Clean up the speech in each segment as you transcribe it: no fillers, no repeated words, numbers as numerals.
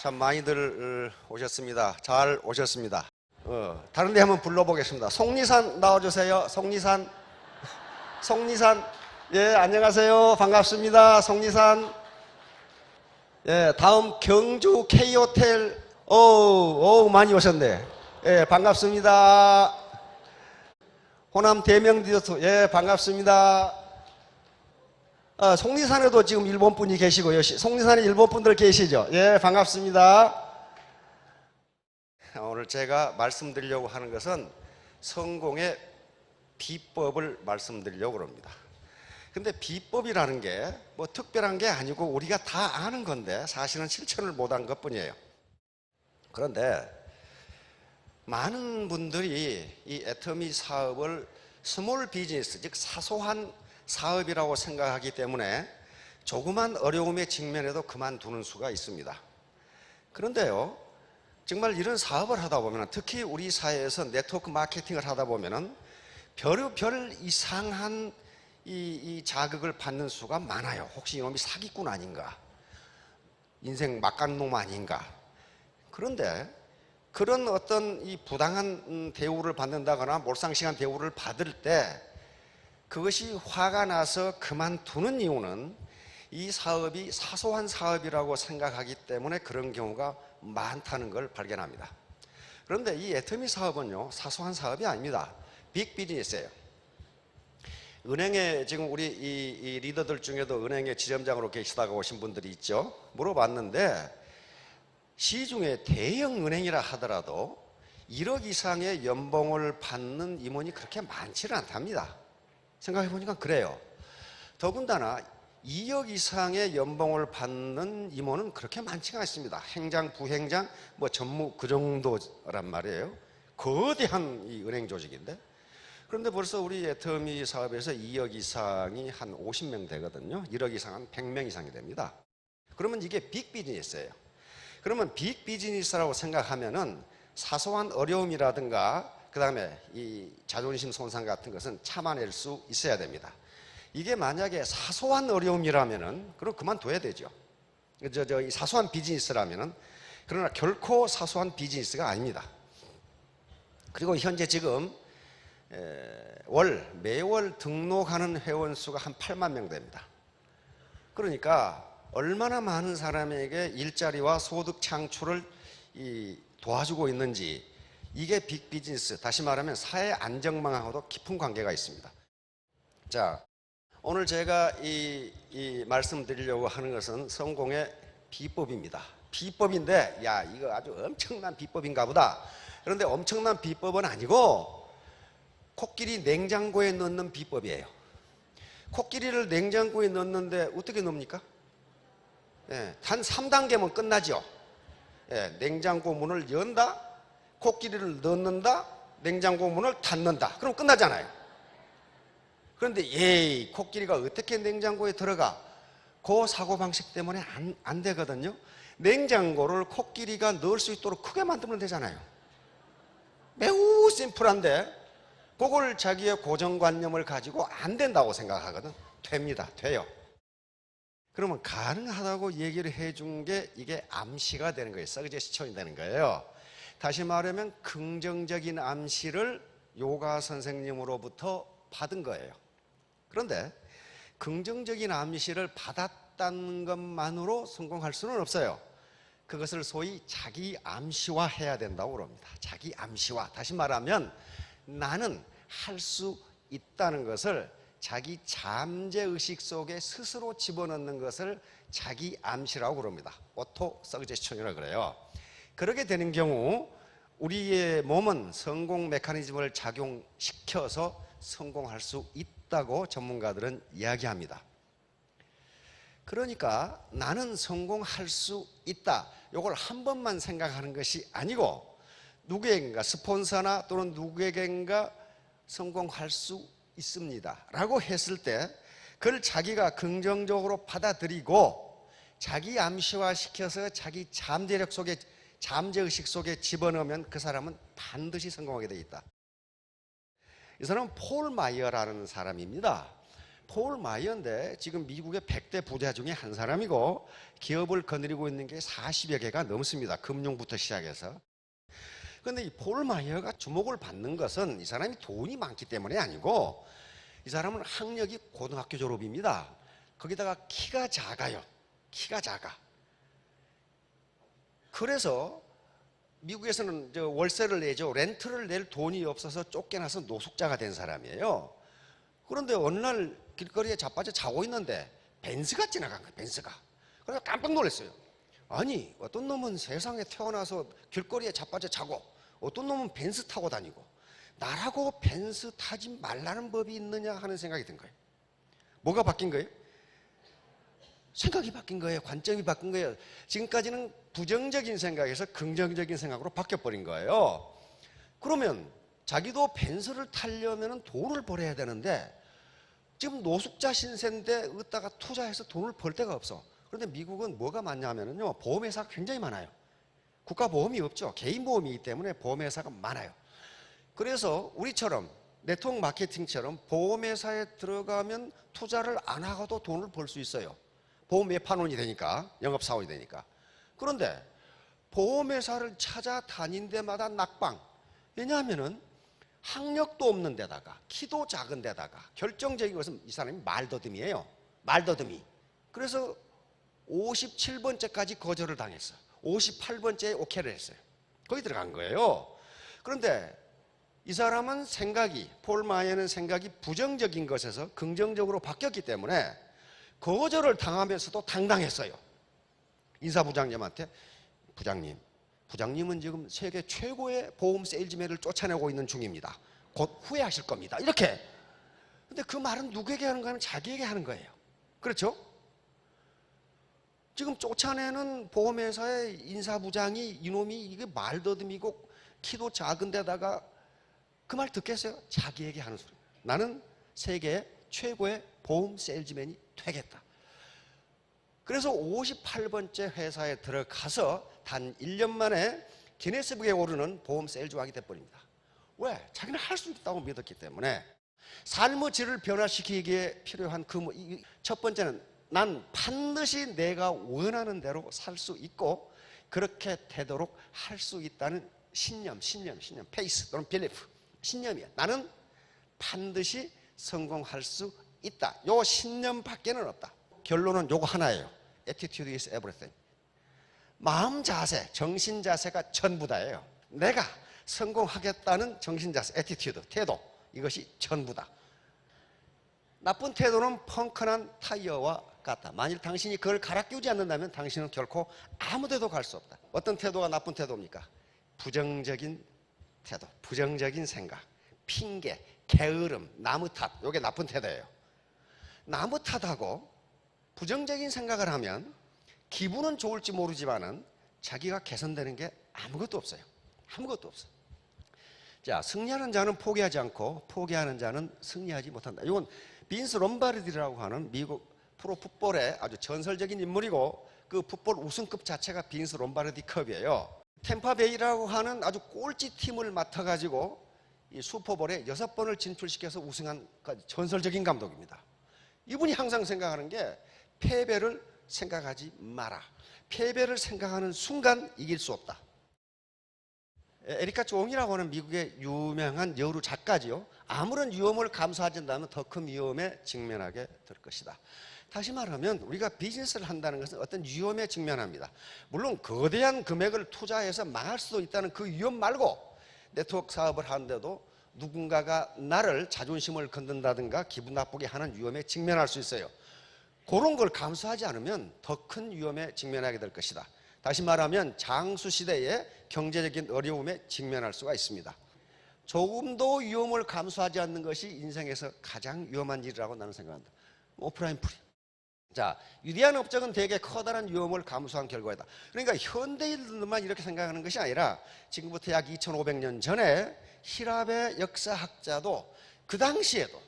참 많이들 오셨습니다. 잘 오셨습니다. 다른 데 한번 불러보겠습니다. 속리산 나와주세요. 속리산. 속리산. 예, 안녕하세요. 반갑습니다. 속리산. 예, 다음 경주 K호텔. 많이 오셨네. 예, 반갑습니다. 호남 대명 디저트. 예, 반갑습니다. 속리산에도 지금 일본 분이 계시고요. 속리산에 일본 분들 계시죠? 예, 반갑습니다. 오늘 제가 말씀드리려고 하는 것은 성공의 비법을 말씀드리려고 합니다. 근데 비법이라는 게 뭐 특별한 게 아니고 우리가 다 아는 건데 사실은 실천을 못한 것 뿐이에요. 그런데 많은 분들이 이 애터미 사업을 스몰 비즈니스, 즉 사소한 사업이라고 생각하기 때문에 조그만 어려움에 직면해도 그만두는 수가 있습니다. 그런데요, 정말 이런 사업을 하다 보면, 특히 우리 사회에서 네트워크 마케팅을 하다 보면 별 이상한 이 자극을 받는 수가 많아요. 혹시 이놈이 사기꾼 아닌가? 인생 막간놈 아닌가? 그런데 그런 어떤 이 부당한 대우를 받는다거나 몰상식한 대우를 받을 때 그것이 화가 나서 그만두는 이유는 이 사업이 사소한 사업이라고 생각하기 때문에 그런 경우가 많다는 걸 발견합니다. 그런데 이 애터미 사업은요, 사소한 사업이 아닙니다. 빅 비즈니스예요. 은행에 지금 우리 이 리더들 중에도 은행에 지점장으로 계시다가 오신 분들이 있죠. 물어봤는데 시중에 대형 은행이라 하더라도 1억 이상의 연봉을 받는 임원이 그렇게 많지는 않답니다. 생각해 보니까 그래요. 더군다나 2억 이상의 연봉을 받는 임원은 그렇게 많지가 않습니다. 행장, 부행장, 뭐 전무 그 정도란 말이에요. 거대한 이 은행 조직인데. 그런데 벌써 우리 애터미 사업에서 2억 이상이 한 50명 되거든요. 1억 이상은 100명 이상이 됩니다. 그러면 이게 빅 비즈니스예요. 그러면 빅 비즈니스라고 생각하면은 사소한 어려움이라든가 그 다음에 이 자존심 손상 같은 것은 참아낼 수 있어야 됩니다. 이게 만약에 사소한 어려움이라면은 그럼 그만둬야 되죠. 이 사소한 비즈니스라면은. 그러나 결코 사소한 비즈니스가 아닙니다. 그리고 현재 지금 매월 등록하는 회원 수가 한 8만 명 됩니다. 그러니까 얼마나 많은 사람에게 일자리와 소득 창출을 도와주고 있는지, 이게 빅 비즈니스, 다시 말하면 사회 안정망하고도 깊은 관계가 있습니다. 자, 오늘 제가 이 말씀드리려고 하는 것은 성공의 비법입니다. 비법인데, 야, 이거 아주 엄청난 비법인가 보다. 그런데 엄청난 비법은 아니고 코끼리 냉장고에 넣는 비법이에요. 코끼리를 냉장고에 넣는데 어떻게 넣습니까? 예, 단 3단계면 끝나죠. 예, 냉장고 문을 연다, 코끼리를 넣는다, 냉장고 문을 닫는다. 그럼 끝나잖아요. 그런데 코끼리가 어떻게 냉장고에 들어가? 그 사고방식 때문에 안 되거든요. 냉장고를 코끼리가 넣을 수 있도록 크게 만들면 되잖아요. 매우 심플한데 그걸 자기의 고정관념을 가지고 안 된다고 생각하거든. 됩니다. 돼요. 그러면 가능하다고 얘기를 해준 게 이게 암시가 되는 거예요. 서제스천이 되는 거예요. 다시 말하면 긍정적인 암시를 요가 선생님으로부터 받은 거예요. 그런데 긍정적인 암시를 받았다는 것만으로 성공할 수는 없어요. 그것을 소위 자기 암시화 해야 된다고 그럽니다. 자기 암시화. 다시 말하면 나는 할 수 있다는 것을 자기 잠재의식 속에 스스로 집어넣는 것을 자기 암시라고 그럽니다. 오토 서제스천이라고 그래요. 그렇게 되는 경우 우리의 몸은 성공 메커니즘을 작용시켜서 성공할 수 있다고 전문가들은 이야기합니다. 그러니까 나는 성공할 수 있다. 이걸 한 번만 생각하는 것이 아니고 누구에겐가 스폰서나 또는 누구에겐가 성공할 수 있습니다 라고 했을 때 그걸 자기가 긍정적으로 받아들이고 자기 암시화 시켜서 자기 잠재의식 속에 집어넣으면 그 사람은 반드시 성공하게 되어 있다. 이 사람은 폴 마이어라는 사람입니다. 폴 마이어인데 지금 미국의 100대 부자 중에 한 사람이고 기업을 거느리고 있는 게 40여 개가 넘습니다. 금융부터 시작해서. 그런데 이 폴 마이어가 주목을 받는 것은 이 사람이 돈이 많기 때문에 아니고 이 사람은 학력이 고등학교 졸업입니다. 거기다가 키가 작아요. 키가 작아. 그래서 미국에서는 월세를 내죠. 렌트를 낼 돈이 없어서 쫓겨나서 노숙자가 된 사람이에요. 그런데 어느 날 길거리에 자빠져 자고 있는데 벤츠가 지나간 거예요. 벤츠가. 그래서 깜빡 놀랐어요. 아니 어떤 놈은 세상에 태어나서 길거리에 자빠져 자고 어떤 놈은 벤츠 타고 다니고 나라고 벤츠 타지 말라는 법이 있느냐 하는 생각이 든 거예요. 뭐가 바뀐 거예요? 생각이 바뀐 거예요. 관점이 바뀐 거예요. 지금까지는 부정적인 생각에서 긍정적인 생각으로 바뀌어버린 거예요. 그러면 자기도 벤츠를 타려면 돈을 벌어야 되는데 지금 노숙자 신세인데 어디다가 투자해서 돈을 벌 데가 없어. 그런데 미국은 뭐가 많냐면요, 보험회사가 굉장히 많아요. 국가보험이 없죠. 개인 보험이기 때문에 보험회사가 많아요. 그래서 우리처럼 네트워크 마케팅처럼 보험회사에 들어가면 투자를 안 하고도 돈을 벌 수 있어요. 보험 매판원이 되니까, 영업사원이 되니까. 그런데 보험회사를 찾아다닌 데마다 낙방. 왜냐하면은 학력도 없는 데다가 키도 작은 데다가 결정적인 것은 이 사람이 말더듬이에요. 말더듬이. 그래서 57번째까지 거절을 당했어요. 58번째에 오케이를 했어요. 거기 들어간 거예요. 그런데 이 사람은 생각이, 폴 마이어는 생각이 부정적인 것에서 긍정적으로 바뀌었기 때문에 거절을 당하면서도 당당했어요. 인사부장님한테 부장님은 지금 세계 최고의 보험 세일즈맨을 쫓아내고 있는 중입니다. 곧 후회하실 겁니다. 이렇게. 근데 그 말은 누구에게 하는 거냐면 자기에게 하는 거예요. 그렇죠? 지금 쫓아내는 보험회사의 인사부장이 이놈이 이게 말더듬이고 키도 작은 데다가 그 말 듣겠어요? 자기에게 하는 소리. 나는 세계 최고의 보험 세일즈맨이 되겠다. 그래서 58번째 회사에 들어가서 단 1년 만에 기네스북에 오르는 보험 세일즈왕이 돼버립니다. 왜? 자기는 할 수 있다고 믿었기 때문에. 삶의 질을 변화시키기에 필요한 첫 번째는 난 반드시 내가 원하는 대로 살 수 있고 그렇게 되도록 할 수 있다는 신념, 페이스 또는 빌리프, 신념이야. 나는 반드시 성공할 수 있다. 요 신념밖에는 없다. 결론은 요거 하나예요. Attitude is everything. 마음 자세, 정신 자세가 전부다예요. 내가 성공하겠다는 정신 자세, attitude, 태도, 이것이 전부다. 나쁜 태도는 펑크난 타이어와 같다. 만일 당신이 그걸 갈아 끼우지 않는다면 당신은 결코 아무 데도 갈 수 없다. 어떤 태도가 나쁜 태도입니까? 부정적인 태도, 부정적인 생각, 핑계, 게으름, 나무 탓, 이게 나쁜 태도예요. 나무 탓하고 부정적인 생각을 하면 기분은 좋을지 모르지만은 자기가 개선되는 게 아무것도 없어요. 아무것도 없어요. 자, 승리하는 자는 포기하지 않고 포기하는 자는 승리하지 못한다. 이건 빈스 롬바르디라고 하는 미국 프로 풋볼의 아주 전설적인 인물이고 그 풋볼 우승급 자체가 빈스 롬바르디컵이에요. 템파베이라고 하는 아주 꼴찌 팀을 맡아가지고 이 슈퍼볼에 6번을 진출시켜서 우승한 전설적인 감독입니다. 이분이 항상 생각하는 게 패배를 생각하지 마라. 패배를 생각하는 순간 이길 수 없다. 에리카 쫑이라고 하는 미국의 유명한 여우 작가지요. 아무런 위험을 감수하지 않는다면 더 큰 위험에 직면하게 될 것이다. 다시 말하면 우리가 비즈니스를 한다는 것은 어떤 위험에 직면합니다. 물론 거대한 금액을 투자해서 망할 수도 있다는 그 위험 말고 네트워크 사업을 하는데도 누군가가 나를 자존심을 건든다든가 기분 나쁘게 하는 위험에 직면할 수 있어요. 그런 걸 감수하지 않으면 더 큰 위험에 직면하게 될 것이다. 다시 말하면 장수시대의 경제적인 어려움에 직면할 수가 있습니다. 조금도 위험을 감수하지 않는 것이 인생에서 가장 위험한 일이라고 나는 생각한다. 오프라인 프리. 자, 위대한 업적은 대개 커다란 위험을 감수한 결과이다. 그러니까 현대인들만 이렇게 생각하는 것이 아니라 지금부터 약 2500년 전에 히랍의 역사학자도 그 당시에도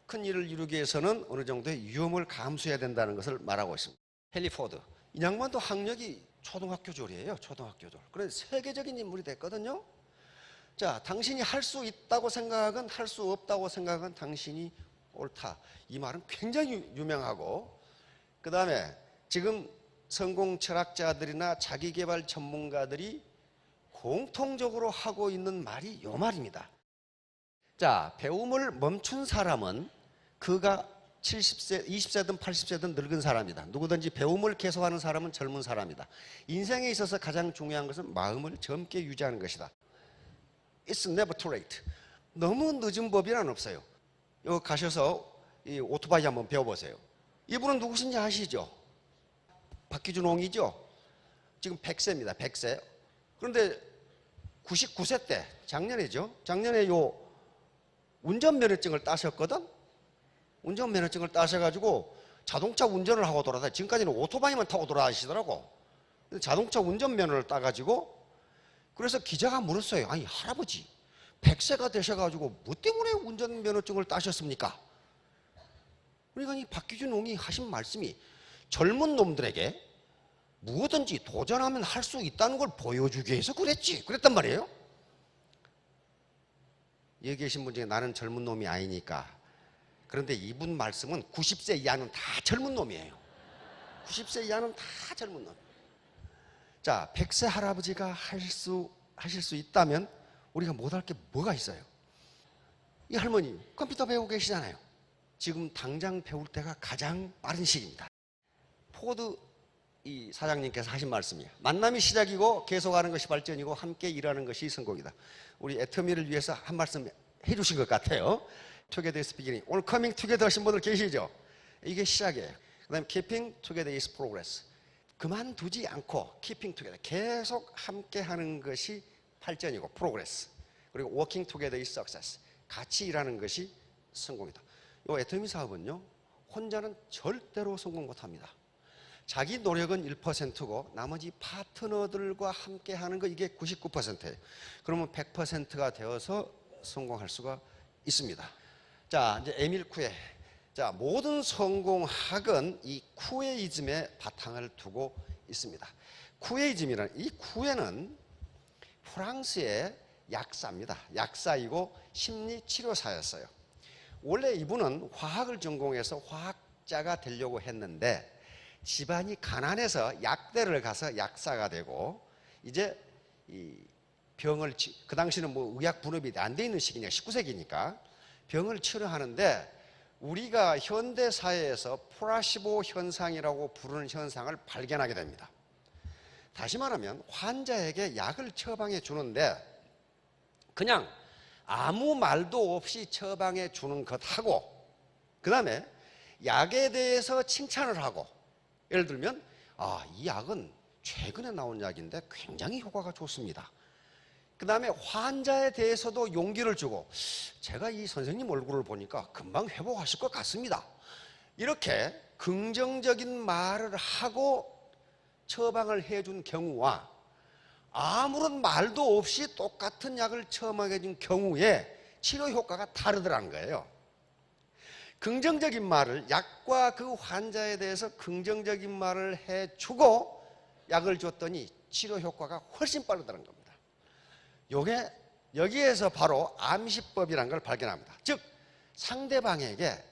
큰 일을 이루기 위해서는 어느 정도의 위험을 감수해야 된다는 것을 말하고 있습니다. 헨리 포드. 이 양반도 학력이 초등학교 졸이에요. 초등학교 졸. 그래서 세계적인 인물이 됐거든요. 자, 당신이 할 수 있다고 생각은 할 수 없다고 생각은 당신이 옳다. 이 말은 굉장히 유명하고, 그 다음에 지금 성공 철학자들이나 자기개발 전문가들이 공통적으로 하고 있는 말이 요 말입니다. 자, 배움을 멈춘 사람은 그가 70세, 20세든 80세든 늙은 사람이다. 누구든지 배움을 계속하는 사람은 젊은 사람이다. 인생에 있어서 가장 중요한 것은 마음을 젊게 유지하는 것이다. It's never too late. 너무 늦은 법이란 없어요. 여기 가셔서 이 오토바이 한번 배워보세요. 이분은 누구신지 아시죠? 박기준 옹이죠? 지금 100세입니다. 100세. 그런데 99세 때, 작년에죠? 작년에 요 운전면허증을 따셨거든? 운전면허증을 따셔가지고 자동차 운전을 하고 돌아다니, 지금까지는 오토바이만 타고 돌아다니시더라고. 자동차 운전면허를 따가지고, 그래서 기자가 물었어요. 아니, 할아버지, 100세가 되셔가지고 뭐 때문에 운전면허증을 따셨습니까? 그러니까 이 박기준 옹이 하신 말씀이 젊은 놈들에게 무엇든지 도전하면 할 수 있다는 걸 보여주기 위해서 그랬단 말이에요. 여기 계신 분 중에 나는 젊은 놈이 아니니까. 그런데 이분 말씀은 90세 이하는 다 젊은 놈이에요. 90세 이하는 다 젊은 놈. 자, 100세 할아버지가 하실 수 있다면 우리가 못할 게 뭐가 있어요? 이 할머니 컴퓨터 배우고 계시잖아요. 지금 당장 배울 때가 가장 빠른 시기입니다. 포드 이 사장님께서 하신 말씀이에요. 만남이 시작이고 계속하는 것이 발전이고 함께 일하는 것이 성공이다. 우리 애터미를 위해서 한 말씀 해주신 것 같아요. Together is beginning. 오늘 coming together 하신 분들 계시죠? 이게 시작이에요. 그 다음에 keeping together is progress. 그만두지 않고 keeping together, 계속 함께 하는 것이 발전이고 progress. 그리고 working together is success. 같이 일하는 것이 성공이다. 이 애터미 사업은요, 혼자는 절대로 성공 못합니다. 자기 노력은 1%고 나머지 파트너들과 함께 하는 거 이게 99%예요. 그러면 100%가 되어서 성공할 수가 있습니다. 자, 이제 에밀 쿠에. 자, 모든 성공학은 이 쿠에이즘의 바탕을 두고 있습니다. 쿠에이즘이란, 이 쿠에는 프랑스의 약사입니다. 약사이고 심리치료사였어요. 원래 이분은 화학을 전공해서 화학자가 되려고 했는데 집안이 가난해서 약대를 가서 약사가 되고, 이제 이 병을, 그 당시는 뭐 의학 분업이 안 돼 있는 시기니까 19세기니까 병을 치료하는데, 우리가 현대 사회에서 플라시보 현상이라고 부르는 현상을 발견하게 됩니다. 다시 말하면 환자에게 약을 처방해 주는데 그냥 아무 말도 없이 처방해 주는 것하고, 그 다음에 약에 대해서 칭찬을 하고, 예를 들면 이 약은 최근에 나온 약인데 굉장히 효과가 좋습니다. 그 다음에 환자에 대해서도 용기를 주고, 제가 이 선생님 얼굴을 보니까 금방 회복하실 것 같습니다. 이렇게 긍정적인 말을 하고 처방을 해준 경우와 아무런 말도 없이 똑같은 약을 처방해 준 경우에 치료 효과가 다르더라는 거예요. 긍정적인 말을, 약과 그 환자에 대해서 긍정적인 말을 해주고 약을 줬더니 치료 효과가 훨씬 빠르다는 겁니다. 요게 여기에서 바로 암시법이라는 걸 발견합니다. 즉 상대방에게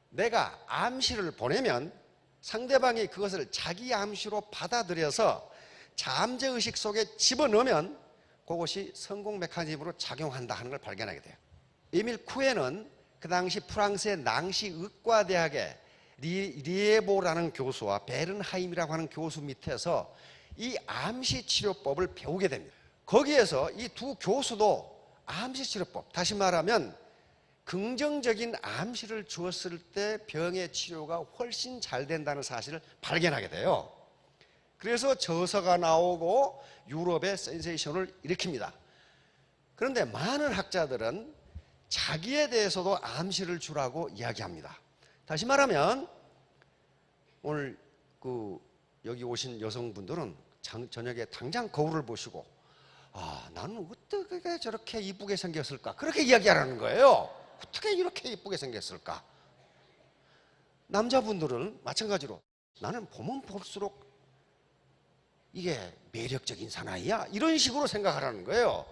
내가 암시를 보내면 상대방이 그것을 자기 암시로 받아들여서 잠재의식 속에 집어넣으면 그것이 성공 메커니즘으로 작용한다 하는 걸 발견하게 돼요. 에밀 쿠에는 그 당시 프랑스의 낭시 의과대학의 리에보라는 교수와 베른하임이라고 하는 교수 밑에서 이 암시치료법을 배우게 됩니다. 거기에서 이 두 교수도 암시치료법, 다시 말하면 긍정적인 암시를 주었을 때 병의 치료가 훨씬 잘 된다는 사실을 발견하게 돼요. 그래서 저서가 나오고 유럽의 센세이션을 일으킵니다. 그런데 많은 학자들은 자기에 대해서도 암시를 주라고 이야기합니다. 다시 말하면 오늘 여기 오신 여성분들은 저녁에 당장 거울을 보시고 나는 어떻게 저렇게 이쁘게 생겼을까? 그렇게 이야기하라는 거예요. 어떻게 이렇게 이쁘게 생겼을까? 남자분들은 마찬가지로 나는 보면 볼수록 이게 매력적인 사나이야? 이런 식으로 생각하라는 거예요.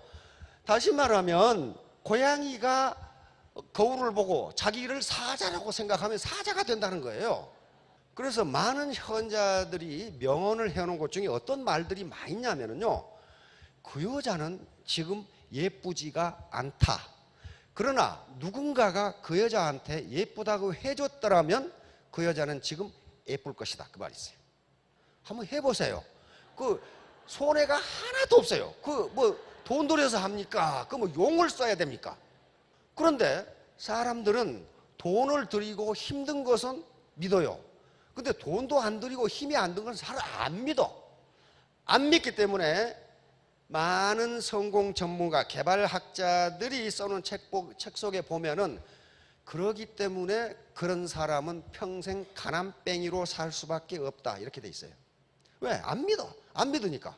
다시 말하면 고양이가 거울을 보고 자기를 사자라고 생각하면 사자가 된다는 거예요. 그래서 많은 현자들이 명언을 해놓은 것 중에 어떤 말들이 많이 있냐면요, 그 여자는 지금 예쁘지가 않다. 그러나 누군가가 그 여자한테 예쁘다고 해줬더라면 그 여자는 지금 예쁠 것이다. 그 말이 있어요. 한번 해보세요. 그 손해가 하나도 없어요. 그 뭐 돈 들여서 합니까? 그 뭐 용을 써야 됩니까? 그런데 사람들은 돈을 들이고 힘든 것은 믿어요. 근데 돈도 안 들이고 힘이 안 든 건 잘 안 믿어. 안 믿기 때문에 많은 성공 전문가, 개발학자들이 써놓은 책 속에 보면은 그러기 때문에 그런 사람은 평생 가난뱅이로 살 수밖에 없다. 이렇게 돼 있어요. 왜? 안 믿어. 안 믿으니까.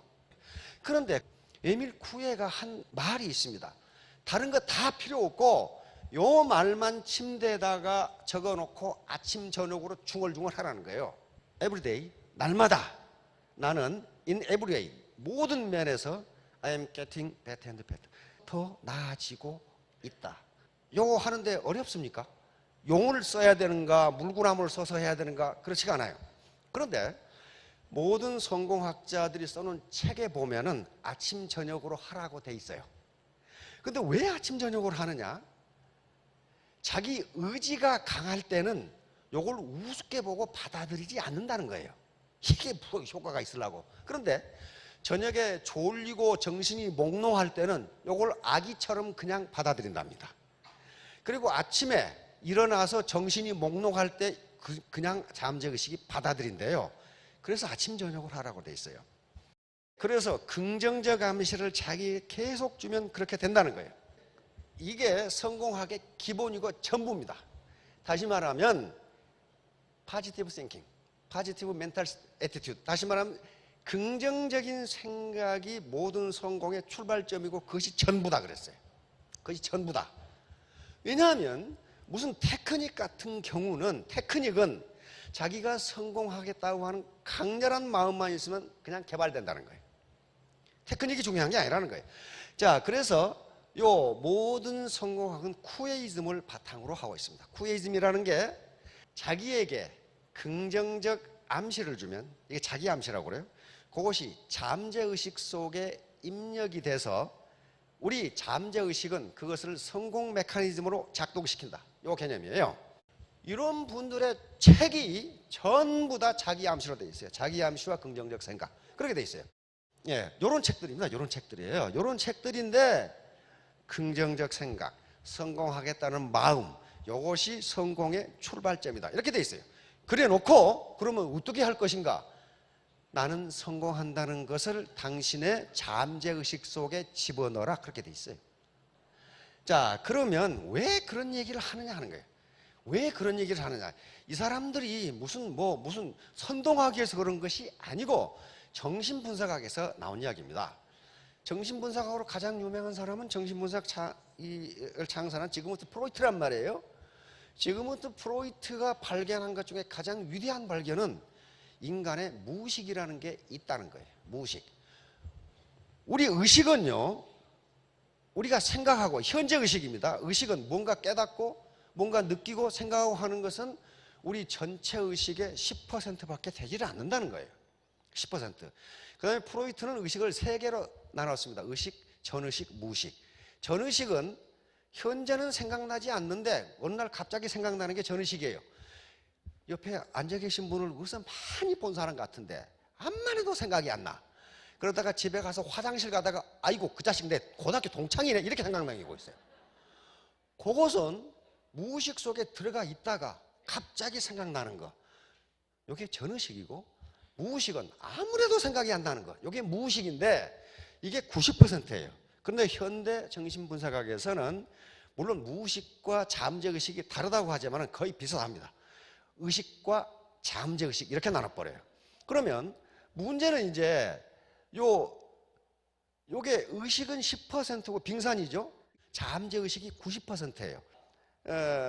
그런데 에밀 쿠에가 한 말이 있습니다. 다른 거 다 필요 없고 요 말만 침대에다가 적어놓고 아침 저녁으로 중얼중얼 하라는 거예요. Everyday, 날마다 나는 in every way, 모든 면에서 I am getting better and better, 더 나아지고 있다. 요거 하는데 어렵습니까? 용을 써야 되는가, 물구나무를 써서 해야 되는가? 그렇지가 않아요. 그런데 모든 성공학자들이 써놓은 책에 보면은 아침 저녁으로 하라고 돼 있어요. 근데 왜 아침 저녁으로 하느냐? 자기 의지가 강할 때는 요걸 우습게 보고 받아들이지 않는다는 거예요. 이게 효과가 있으려고. 그런데 저녁에 졸리고 정신이 몽롱할 때는 요걸 아기처럼 그냥 받아들인답니다. 그리고 아침에 일어나서 정신이 몽롱할 때 그냥 잠재의식이 받아들인대요. 그래서 아침 저녁을 하라고 돼 있어요. 그래서 긍정적 암시를 자기에 계속 주면 그렇게 된다는 거예요. 이게 성공학의 기본이고 전부입니다. 다시 말하면 positive thinking, positive mental attitude, 다시 말하면 긍정적인 생각이 모든 성공의 출발점이고 그것이 전부다 그랬어요. 그것이 전부다. 왜냐하면 무슨 테크닉 같은 경우는, 테크닉은 자기가 성공하겠다고 하는 강렬한 마음만 있으면 그냥 개발된다는 거예요. 테크닉이 중요한 게 아니라는 거예요. 자, 그래서 요 모든 성공학은 쿠에이즘을 바탕으로 하고 있습니다. 쿠에이즘이라는 게 자기에게 긍정적 암시를 주면, 이게 자기 암시라고 그래요. 그것이 잠재의식 속에 입력이 돼서 우리 잠재의식은 그것을 성공 메커니즘으로 작동시킨다. 요 개념이에요. 이런 분들의 책이 전부 다 자기 암시로 되어 있어요. 자기 암시와 긍정적 생각. 그렇게 되어 있어요. 예, 요런 책들입니다. 요런 책들이에요. 요런 책들인데 긍정적 생각, 성공하겠다는 마음, 이것이 성공의 출발점이다. 이렇게 돼 있어요. 그래 놓고 그러면 어떻게 할 것인가? 나는 성공한다는 것을 당신의 잠재의식 속에 집어넣어라. 그렇게 돼 있어요. 자, 그러면 왜 그런 얘기를 하느냐 하는 거예요. 왜 그런 얘기를 하느냐? 이 사람들이 무슨 선동하기 위해서 그런 것이 아니고 정신분석학에서 나온 이야기입니다. 정신분석학으로 가장 유명한 사람은 정신분석을 창설한 지그문트 프로이트란 말이에요. 지그문트 프로이트가 발견한 것 중에 가장 위대한 발견은 인간의 무의식이라는 게 있다는 거예요. 무의식. 우리 의식은요, 우리가 생각하고, 현재 의식입니다. 의식은 뭔가 깨닫고 뭔가 느끼고 생각하고 하는 것은 우리 전체 의식의 10%밖에 되지를 않는다는 거예요. 10%. 그 다음에 프로이트는 의식을 3개로 나눴습니다. 의식, 전의식, 무의식. 전의식은 현재는 생각나지 않는데 어느 날 갑자기 생각나는 게 전의식이에요. 옆에 앉아 계신 분을 우선 많이 본 사람 같은데 암만 해도 생각이 안 나. 그러다가 집에 가서 화장실 가다가 아이고 그 자식 내 고등학교 동창이네 이렇게 생각나고 있어요. 그것은 무의식 속에 들어가 있다가 갑자기 생각나는 거, 이게 전의식이고, 무의식은 아무래도 생각이 안 나는 거, 이게 무의식인데 이게 90%예요. 그런데 현대 정신분석학에서는 물론 무의식과 잠재의식이 다르다고 하지만 거의 비슷합니다. 의식과 잠재의식 이렇게 나눠버려요. 그러면 문제는 이제 요게 의식은 10%고 빙산이죠. 잠재의식이 90%예요.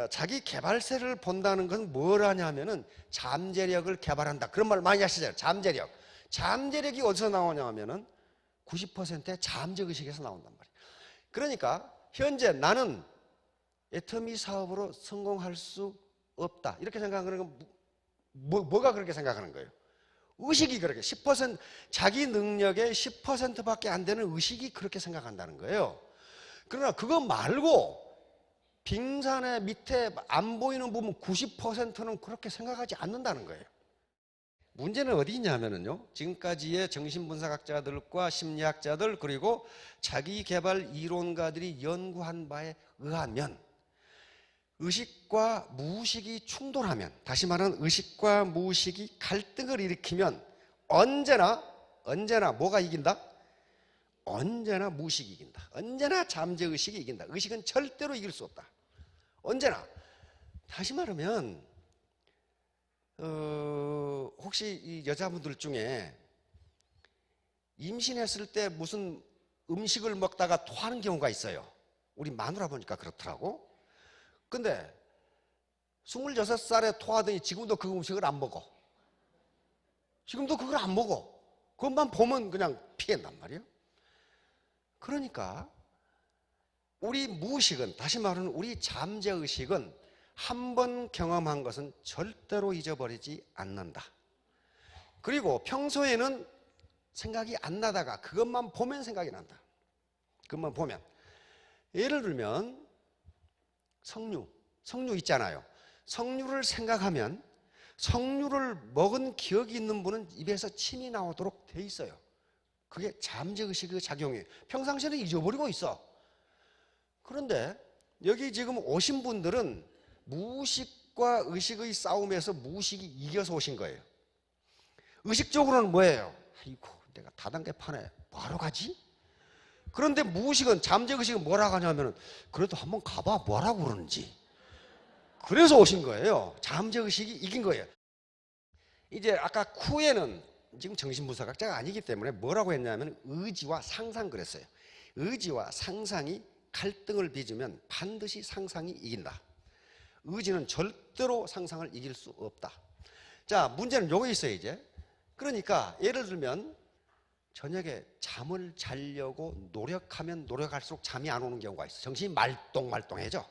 자기 개발세를 본다는 건 뭘 하냐면은 잠재력을 개발한다. 그런 말 많이 하시잖아요. 잠재력. 잠재력이 어디서 나오냐면은 90%의 잠재의식에서 나온단 말이에요. 그러니까 현재 나는 애터미 사업으로 성공할 수 없다. 이렇게 생각하는 건 뭐가 그렇게 생각하는 거예요? 의식이 그렇게 10% 자기 능력의 10%밖에 안 되는 의식이 그렇게 생각한다는 거예요. 그러나 그거 말고 빙산의 밑에 안 보이는 부분 90%는 그렇게 생각하지 않는다는 거예요. 문제는 어디 있냐면요, 지금까지의 정신분석학자들과 심리학자들 그리고 자기개발 이론가들이 연구한 바에 의하면 의식과 무의식이 충돌하면, 다시 말하면 의식과 무의식이 갈등을 일으키면 언제나 뭐가 이긴다? 언제나 무의식이 이긴다. 언제나 잠재의식이 이긴다. 의식은 절대로 이길 수 없다. 언제나. 다시 말하면 혹시 이 여자분들 중에 임신했을 때 무슨 음식을 먹다가 토하는 경우가 있어요. 우리 마누라 보니까 그렇더라고. 근데 26살에 토하더니 지금도 그 음식을 안 먹어. 지금도 그걸 안 먹어. 그것만 보면 그냥 피한단 말이에요. 그러니까 우리 무의식은, 다시 말하면 우리 잠재의식은 한 번 경험한 것은 절대로 잊어버리지 않는다. 그리고 평소에는 생각이 안 나다가 그것만 보면 생각이 난다. 그것만 보면. 예를 들면 석류 있잖아요. 석류를 생각하면 석류를 먹은 기억이 있는 분은 입에서 침이 나오도록 돼 있어요. 그게 잠재의식의 작용이에요. 평상시에는 잊어버리고 있어. 그런데 여기 지금 오신 분들은 무의식과 의식의 싸움에서 무의식이 이겨서 오신 거예요. 의식적으로는 뭐예요? 아이고, 내가 다단계판에 뭐하러 가지? 그런데 무의식은, 잠재의식은 뭐라고 하냐면 그래도 한번 가봐, 뭐라고 그러는지. 그래서 오신 거예요. 잠재의식이 이긴 거예요. 이제 아까 쿠에는 지금 정신분석학자가 아니기 때문에 뭐라고 했냐면 의지와 상상 그랬어요. 의지와 상상이 갈등을 빚으면 반드시 상상이 이긴다. 의지는 절대로 상상을 이길 수 없다. 자, 문제는 요거 있어요, 이제. 그러니까 예를 들면 저녁에 잠을 자려고 노력하면 노력할수록 잠이 안 오는 경우가 있어요. 정신이 말똥말똥해져.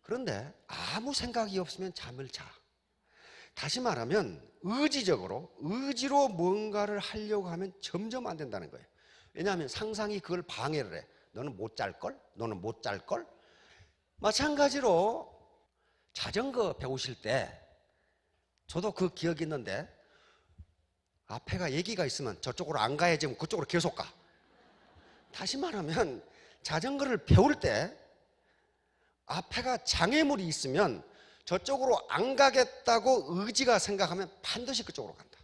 그런데 아무 생각이 없으면 잠을 자. 다시 말하면 의지로 뭔가를 하려고 하면 점점 안 된다는 거예요. 왜냐하면 상상이 그걸 방해를 해. 너는 못 잘걸? 너는 못 잘걸? 마찬가지로 자전거 배우실 때 저도 그 기억이 있는데 앞에가 얘기가 있으면 저쪽으로 안 가야지 그쪽으로 계속 가. 다시 말하면 자전거를 배울 때 앞에가 장애물이 있으면 저쪽으로 안 가겠다고 의지가 생각하면 반드시 그쪽으로 간다.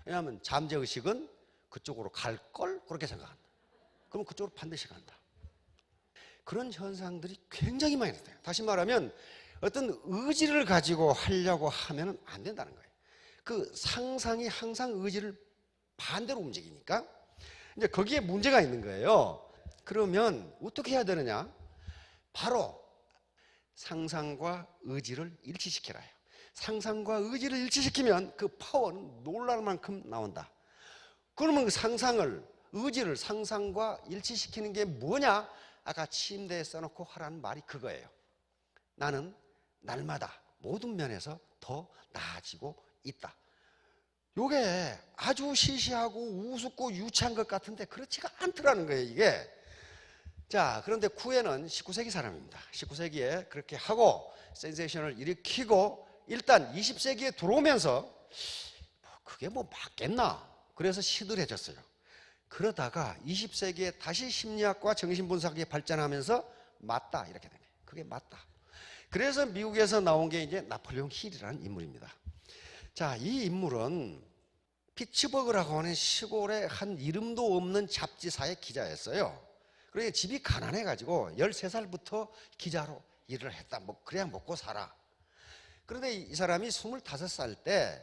왜냐하면 잠재의식은 그쪽으로 갈 걸 그렇게 생각한다. 그럼 그쪽으로 반드시 간다. 그런 현상들이 굉장히 많이 나타나요. 다시 말하면 어떤 의지를 가지고 하려고 하면 안 된다는 거예요. 그 상상이 항상 의지를 반대로 움직이니까 이제 거기에 문제가 있는 거예요. 그러면 어떻게 해야 되느냐? 바로 상상과 의지를 일치시키라 해요. 상상과 의지를 일치시키면 그 파워는 놀랄 만큼 나온다. 그러면 그 의지를 상상과 일치시키는 게 뭐냐? 아까 침대에 써놓고 하라는 말이 그거예요. 나는 날마다 모든 면에서 더 나아지고 있다. 요게 아주 시시하고 우습고 유치한 것 같은데 그렇지가 않더라는 거예요, 이게. 자, 그런데 쿠에는 19세기 사람입니다. 19세기에 그렇게 하고 센세이션을 일으키고 일단 20세기에 들어오면서 그게 뭐 맞겠나? 그래서 시들해졌어요. 그러다가 20세기에 다시 심리학과 정신분석이 발전하면서 맞다 이렇게 되네. 그게 맞다. 그래서 미국에서 나온 게 이제 나폴레옹 힐이라는 인물입니다. 자, 이 인물은 피츠버그라고 하는 시골의 한 이름도 없는 잡지사의 기자였어요. 그러니까 집이 가난해가지고 13살부터 기자로 일을 했다. 뭐 그래야 먹고 살아. 그런데 이 사람이 25살 때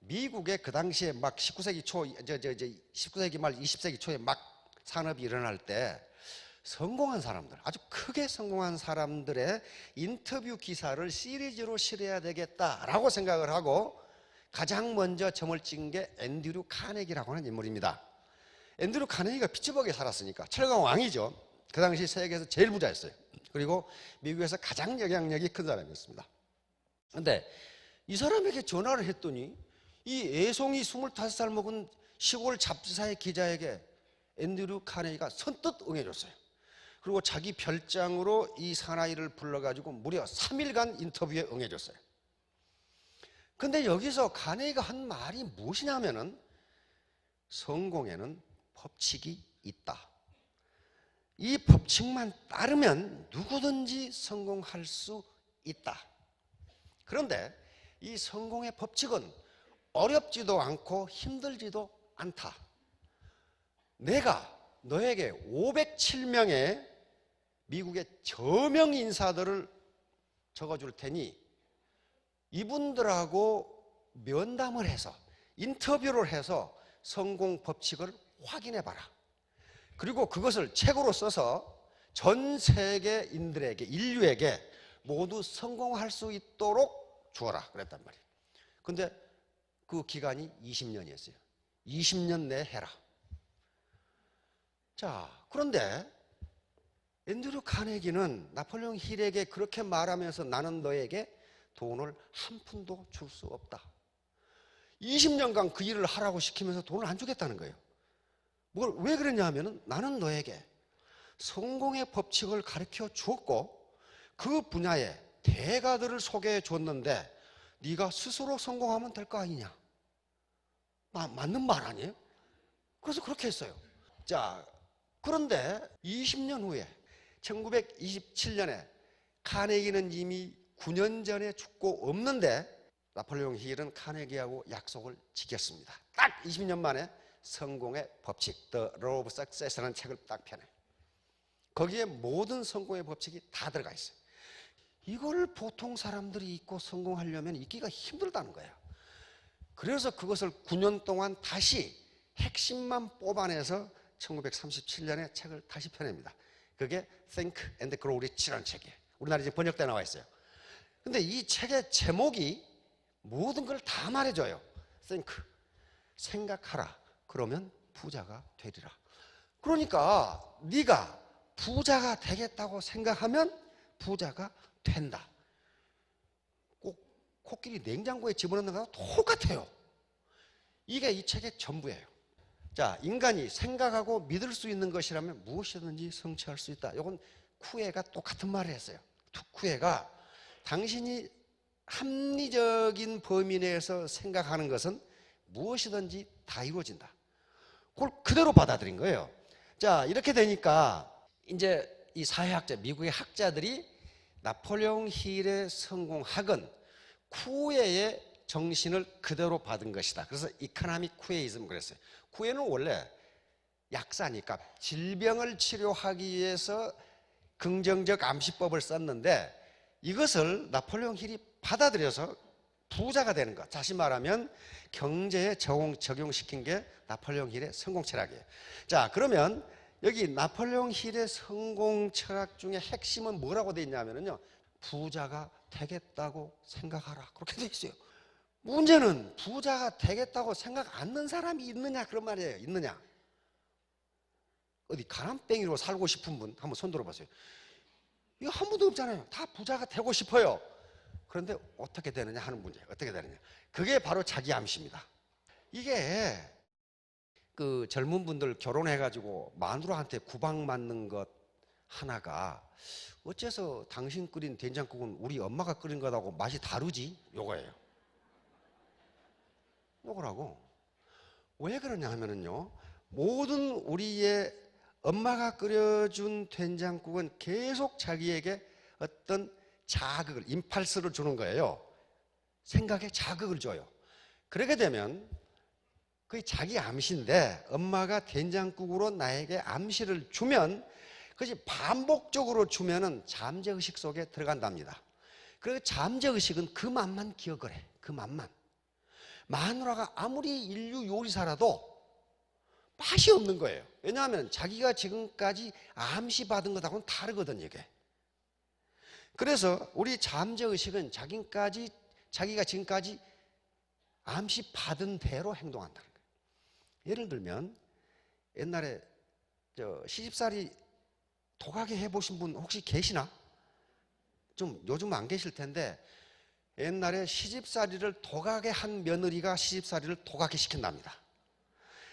미국의 그 당시에 막 19세기 초, 19세기 말 20세기 초에 막 산업이 일어날 때 성공한 사람들, 아주 크게 성공한 사람들의 인터뷰 기사를 시리즈로 실어야 되겠다라고 생각을 하고 가장 먼저 점을 찍은 게 앤드류 카네기라고 하는 인물입니다. 앤드류 카네기가 피츠버그에 살았으니까 철강 왕이죠. 그 당시 세계에서 제일 부자였어요. 그리고 미국에서 가장 영향력이 큰 사람이었습니다. 그런데 이 사람에게 전화를 했더니 이 애송이 25살 먹은 시골 잡지사의 기자에게 앤드류 카네기가 선뜻 응해줬어요. 그리고 자기 별장으로 이 사나이를 불러가지고 무려 3일간 인터뷰에 응해줬어요. 근데 여기서 카네기가 한 말이 무엇이냐면은 성공에는 법칙이 있다. 이 법칙만 따르면 누구든지 성공할 수 있다. 그런데 이 성공의 법칙은 어렵지도 않고 힘들지도 않다. 내가 너에게 507명의 미국의 저명 인사들을 적어줄 테니 이분들하고 면담을 해서 인터뷰를 해서 성공 법칙을 확인해 봐라. 그리고 그것을 책으로 써서 전 세계인들에게, 인류에게 모두 성공할 수 있도록 주어라 그랬단 말이에요. 근데 그 기간이 20년이었어요. 20년 내에 해라. 자, 그런데 앤드류 카네기는 나폴레옹 힐에게 그렇게 말하면서 나는 너에게 돈을 한 푼도 줄 수 없다. 20년간 그 일을 하라고 시키면서 돈을 안 주겠다는 거예요. 왜 그랬냐 하면 나는 너에게 성공의 법칙을 가르쳐 주었고 그 분야의 대가들을 소개해 줬는데 네가 스스로 성공하면 될 거 아니냐. 맞는 말 아니에요? 그래서 그렇게 했어요. 자, 그런데 20년 후에 1927년에 카네기는 이미 9년 전에 죽고 없는데 나폴레옹 힐은 카네기하고 약속을 지켰습니다. 딱 20년 만에 성공의 법칙, The Law of Success라는 책을 딱 펴내요. 거기에 모든 성공의 법칙이 다 들어가 있어요. 이걸 보통 사람들이 읽고 성공하려면 읽기가 힘들다는 거예요. 그래서 그것을 9년 동안 다시 핵심만 뽑아내서 1937년에 책을 다시 펴냅니다. 그게 Think and Grow Rich라는 책이에요. 우리나라에 이제 번역돼 나와 있어요. 근데 이 책의 제목이 모든 걸 다 말해줘요. Think, 생각하라. 그러면 부자가 되리라. 그러니까 네가 부자가 되겠다고 생각하면 부자가 된다. 꼭 코끼리 냉장고에 집어넣는 거랑 똑같아요. 이게 이 책의 전부예요. 자, 인간이 생각하고 믿을 수 있는 것이라면 무엇이든지 성취할 수 있다. 이건 쿠에가 똑같은 말을 했어요. 쿠에가 당신이 합리적인 범위 내에서 생각하는 것은 무엇이든지 다 이루어진다. 그걸 그대로 받아들인 거예요. 자, 이렇게 되니까 이제 이 사회학자, 미국의 학자들이 나폴레옹 힐의 성공학은 쿠에의 정신을 그대로 받은 것이다. 그래서 이코노믹 쿠에이즘 그랬어요. 쿠에는 원래 약사니까 질병을 치료하기 위해서 긍정적 암시법을 썼는데 이것을 나폴레옹 힐이 받아들여서 부자가 되는 것. 다시 말하면 경제에 적용시킨 게 나폴레옹 힐의 성공 철학이에요. 자, 그러면 여기 나폴레옹 힐의 성공 철학 중에 핵심은 뭐라고 되어 있냐면요. 부자가 되겠다고 생각하라. 그렇게 되어 있어요. 문제는 부자가 되겠다고 생각 않는 사람이 있느냐 그런 말이에요. 있느냐. 어디 가난뱅이로 살고 싶은 분 한번 손 들어보세요. 이거 한 분도 없잖아요. 다 부자가 되고 싶어요. 그런데 어떻게 되느냐 하는 문제. 어떻게 되느냐. 그게 바로 자기 암시입니다. 이게 그 젊은 분들 결혼해가지고 마누라한테 구박 맞는 것 하나가 어째서 당신 끓인 된장국은 우리 엄마가 끓인 것하고 맛이 다르지? 요거예요. 요거라고. 왜 그러냐 하면은요. 모든 우리의 엄마가 끓여준 된장국은 계속 자기에게 어떤 자극을, 임팔스를 주는 거예요. 생각에 자극을 줘요. 그렇게 되면 그게 자기 암시인데 엄마가 된장국으로 나에게 암시를 주면 그것이 반복적으로 주면은 잠재의식 속에 들어간답니다. 그리고 잠재의식은 그 맛만 기억을 해. 그 맛만. 마누라가 아무리 인류 요리사라도 맛이 없는 거예요. 왜냐하면 자기가 지금까지 암시받은 것하고는 다르거든요, 이게. 그래서 우리 잠재의식은 자기가 지금까지 암시받은 대로 행동한다는 거예요. 예를 들면 옛날에 시집살이 도가게 해보신 분 혹시 계시나? 좀 요즘 안 계실 텐데 옛날에 시집살이를 독하게 한 며느리가 시집살이를 독하게 시킨답니다.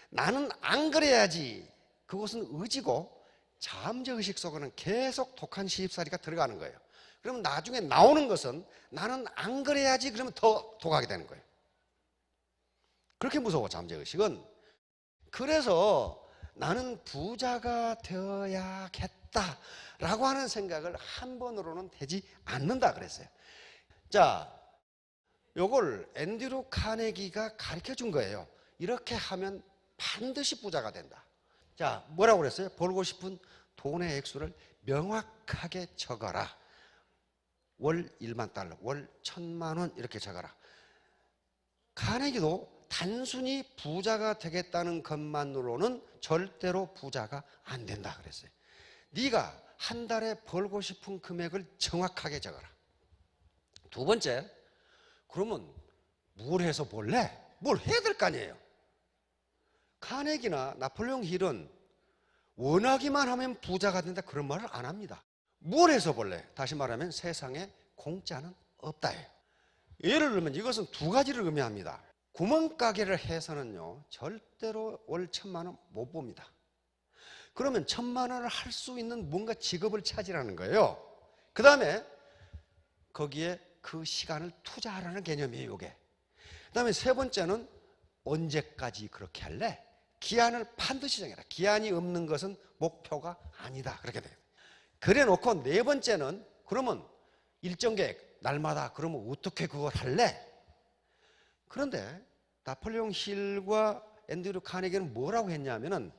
나는 안 그래야지. 그것은 의지고 잠재의식 속에는 계속 독한 시집살이가 들어가는 거예요. 그러면 나중에 나오는 것은 나는 안 그래야지 그러면 더 독하게 되는 거예요. 그렇게 무서워 잠재의식은. 그래서 나는 부자가 되어야겠다라고 하는 생각을 한 번으로는 되지 않는다 그랬어요. 자, 요걸 앤드류 카네기가 가르쳐 준 거예요. 이렇게 하면 반드시 부자가 된다. 자, 뭐라고 그랬어요? 벌고 싶은 돈의 액수를 명확하게 적어라. 월 1만 달러, 월 1,000만 원 이렇게 적어라. 카네기도 단순히 부자가 되겠다는 것만으로는 절대로 부자가 안 된다 그랬어요. 네가 한 달에 벌고 싶은 금액을 정확하게 적어라. 두 번째, 그러면 뭘 해서 벌래? 뭘 해야 될 거 아니에요. 카네기나 나폴레옹 힐은 원하기만 하면 부자가 된다 그런 말을 안 합니다. 뭘 해서 벌래? 다시 말하면 세상에 공짜는 없다예요. 예를 들면 이것은 두 가지를 의미합니다. 구멍가게를 해서는요 절대로 월 1,000만 원 못 봅니다. 그러면 1,000만 원을 할 수 있는 뭔가 직업을 찾으라는 거예요. 그 다음에 거기에 그 시간을 투자하라는 개념이에요. 이게. 그 다음에 세 번째는 언제까지 그렇게 할래? 기한을 반드시 정해라. 기한이 없는 것은 목표가 아니다. 그렇게 돼요. 그래 놓고 네 번째는 그러면 일정 계획 날마다 그러면 어떻게 그걸 할래? 그런데 나폴레옹 힐과 앤드류 카네기는 뭐라고 했냐면은